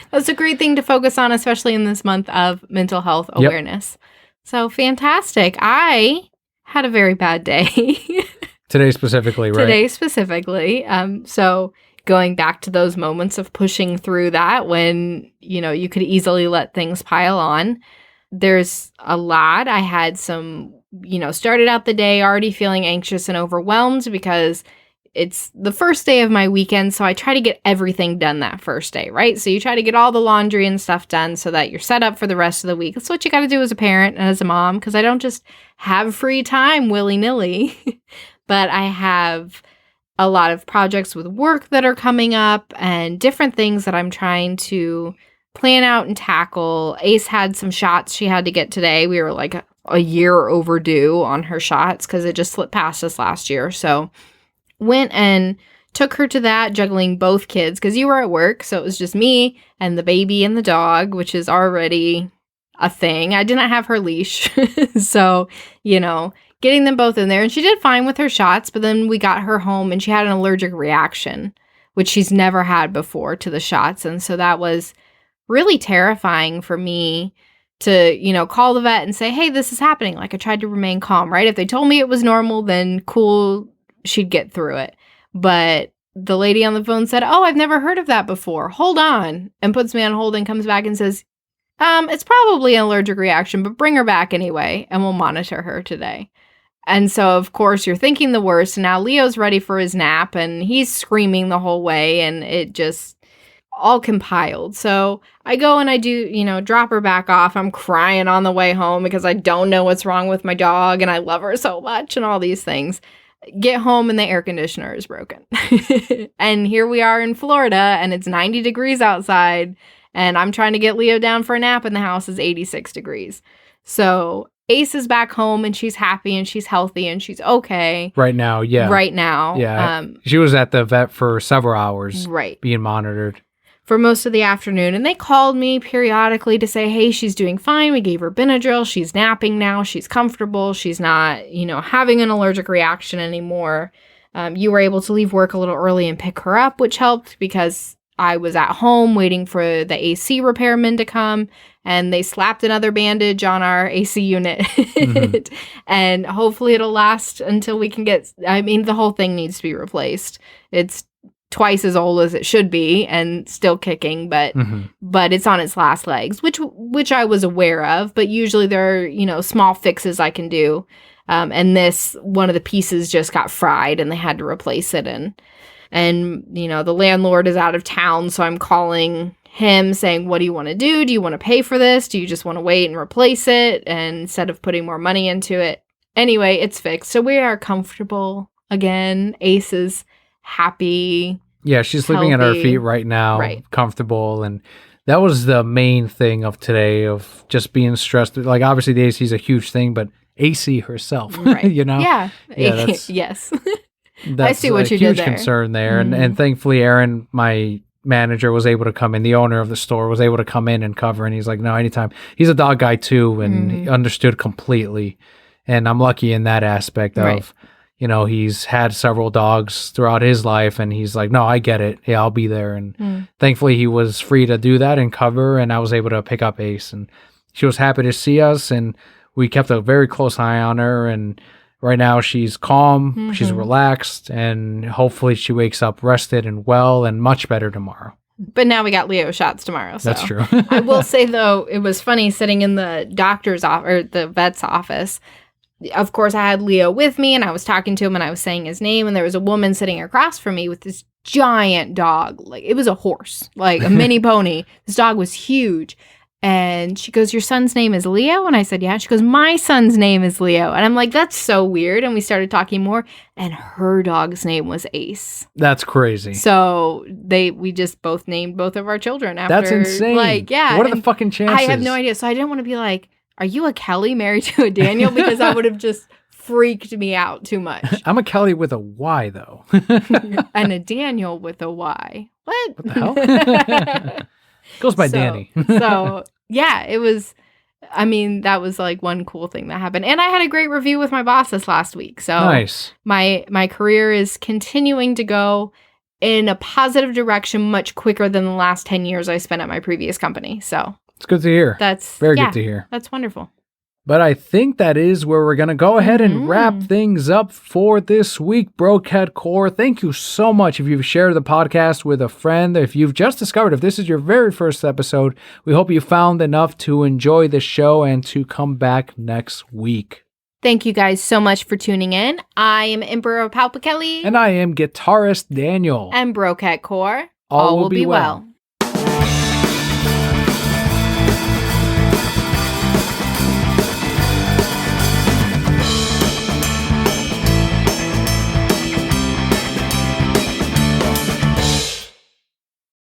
That's a great thing to focus on, especially in this month of mental health awareness. So fantastic. I had a very bad day. Today specifically, right? Today specifically. So going back to those moments of pushing through that when, you know, you could easily let things pile on. There's a lot. I had some, you know, started out the day already feeling anxious and overwhelmed because it's the first day of my weekend. So I try to get everything done that first day, right? So you try to get all the laundry and stuff done so that you're set up for the rest of the week. That's what you got to do as a parent and as a mom, because I don't just have free time willy-nilly, but I have a lot of projects with work that are coming up and different things that I'm trying to plan out and tackle. Ace had some shots she had to get today. We were like a year overdue on her shots because it just slipped past us last year. So went and took her to that, juggling both kids because you were at work. So it was just me and the baby and the dog, which is already a thing. I didn't have her leash. So, you know, getting them both in there. And she did fine with her shots, but then we got her home and she had an allergic reaction, which she's never had before to the shots. And so that was really terrifying for me to, you know, call the vet and say, hey, this is happening. Like, I tried to remain calm, right? If they told me it was normal, then cool, she'd get through it. But the lady on the phone said, oh, I've never heard of that before. Hold on. And puts me on hold and comes back and says, it's probably an allergic reaction, but bring her back anyway, and we'll monitor her today. And so, of course, you're thinking the worst. Now Leo's ready for his nap, and he's screaming the whole way, and it just all compiled. So I go and I do, you know, drop her back off. I'm crying on the way home because I don't know what's wrong with my dog, and I love her so much and all these things. Get home and the air conditioner is broken. And here we are in Florida, and it's 90 degrees outside, and I'm trying to get Leo down for a nap, and the house is 86 degrees. So Ace is back home, and she's happy, and she's healthy, and she's okay. Right now, yeah. Right now. Yeah. She was at the vet for several hours. Right. Being monitored. For most of the afternoon. And they called me periodically to say, hey, she's doing fine. We gave her Benadryl. She's napping now. She's comfortable. She's not, you know, having an allergic reaction anymore. You were able to leave work a little early and pick her up, which helped because I was at home waiting for the AC repairman to come, and they slapped another bandage on our AC unit. Mm-hmm. And hopefully it'll last until we can the whole thing needs to be replaced. It's twice as old as it should be and still kicking, but it's on its last legs, which I was aware of, but usually there are, small fixes I can do. And one of the pieces just got fried and they had to replace it. And the landlord is out of town, so I'm calling him saying, what do you want to do? Do you want to pay for this? Do you just want to wait and replace it and instead of putting more money into it? Anyway, it's fixed. So we are comfortable again. Ace is happy. Yeah, she's sleeping at our feet right now, comfortable. And that was the main thing of today, of just being stressed. Like, obviously the AC is a huge thing, but AC herself, right. Yeah. Yes. That's I see what you did there. Huge concern there. Mm-hmm. And thankfully, Aaron, my manager, was able to come in. The owner of the store was able to come in and cover. And he's like, no, anytime. He's a dog guy too. And he understood completely. And I'm lucky in that aspect of, he's had several dogs throughout his life. And he's like, no, I get it. Yeah, I'll be there. And thankfully, he was free to do that and cover. And I was able to pick up Ace. And she was happy to see us. And we kept a very close eye on her. And right now, she's calm, she's relaxed, and hopefully she wakes up rested and well and much better tomorrow. But now we got Leo shots tomorrow. So. That's true. I will say, though, it was funny sitting in the doctor's office, or the vet's office. Of course, I had Leo with me, and I was talking to him, and I was saying his name, and there was a woman sitting across from me with this giant dog. Like, it was a horse, like a mini pony. This dog was huge. And she goes, your son's name is Leo? And I said, yeah. She goes, my son's name is Leo. And I'm like, that's so weird. And we started talking more. And her dog's name was Ace. That's crazy. So we just both named both of our children after. That's insane. Like, yeah. What are the fucking chances? I have no idea. So I didn't want to be like, are you a Kelli married to a Daniel? Because I would have just freaked me out too much. I'm a Kelli with a Y, though. And a Daniel with a Y. What the hell? Goes by Danny. So, yeah, it was, that was like one cool thing that happened. And I had a great review with my boss this last week. So nice. My career is continuing to go in a positive direction much quicker than the last 10 years I spent at my previous company. So it's good to hear. That's very good to hear. That's wonderful. But I think that is where we're going to go ahead and wrap things up for this week, Brocat Core. Thank you so much if you've shared the podcast with a friend. If you've just discovered, if this is your very first episode, we hope you found enough to enjoy the show and to come back next week. Thank you guys so much for tuning in. I am Emperor Palpa Kelli. And I am Guitarist Daniel. And Brocat Core. All will be well.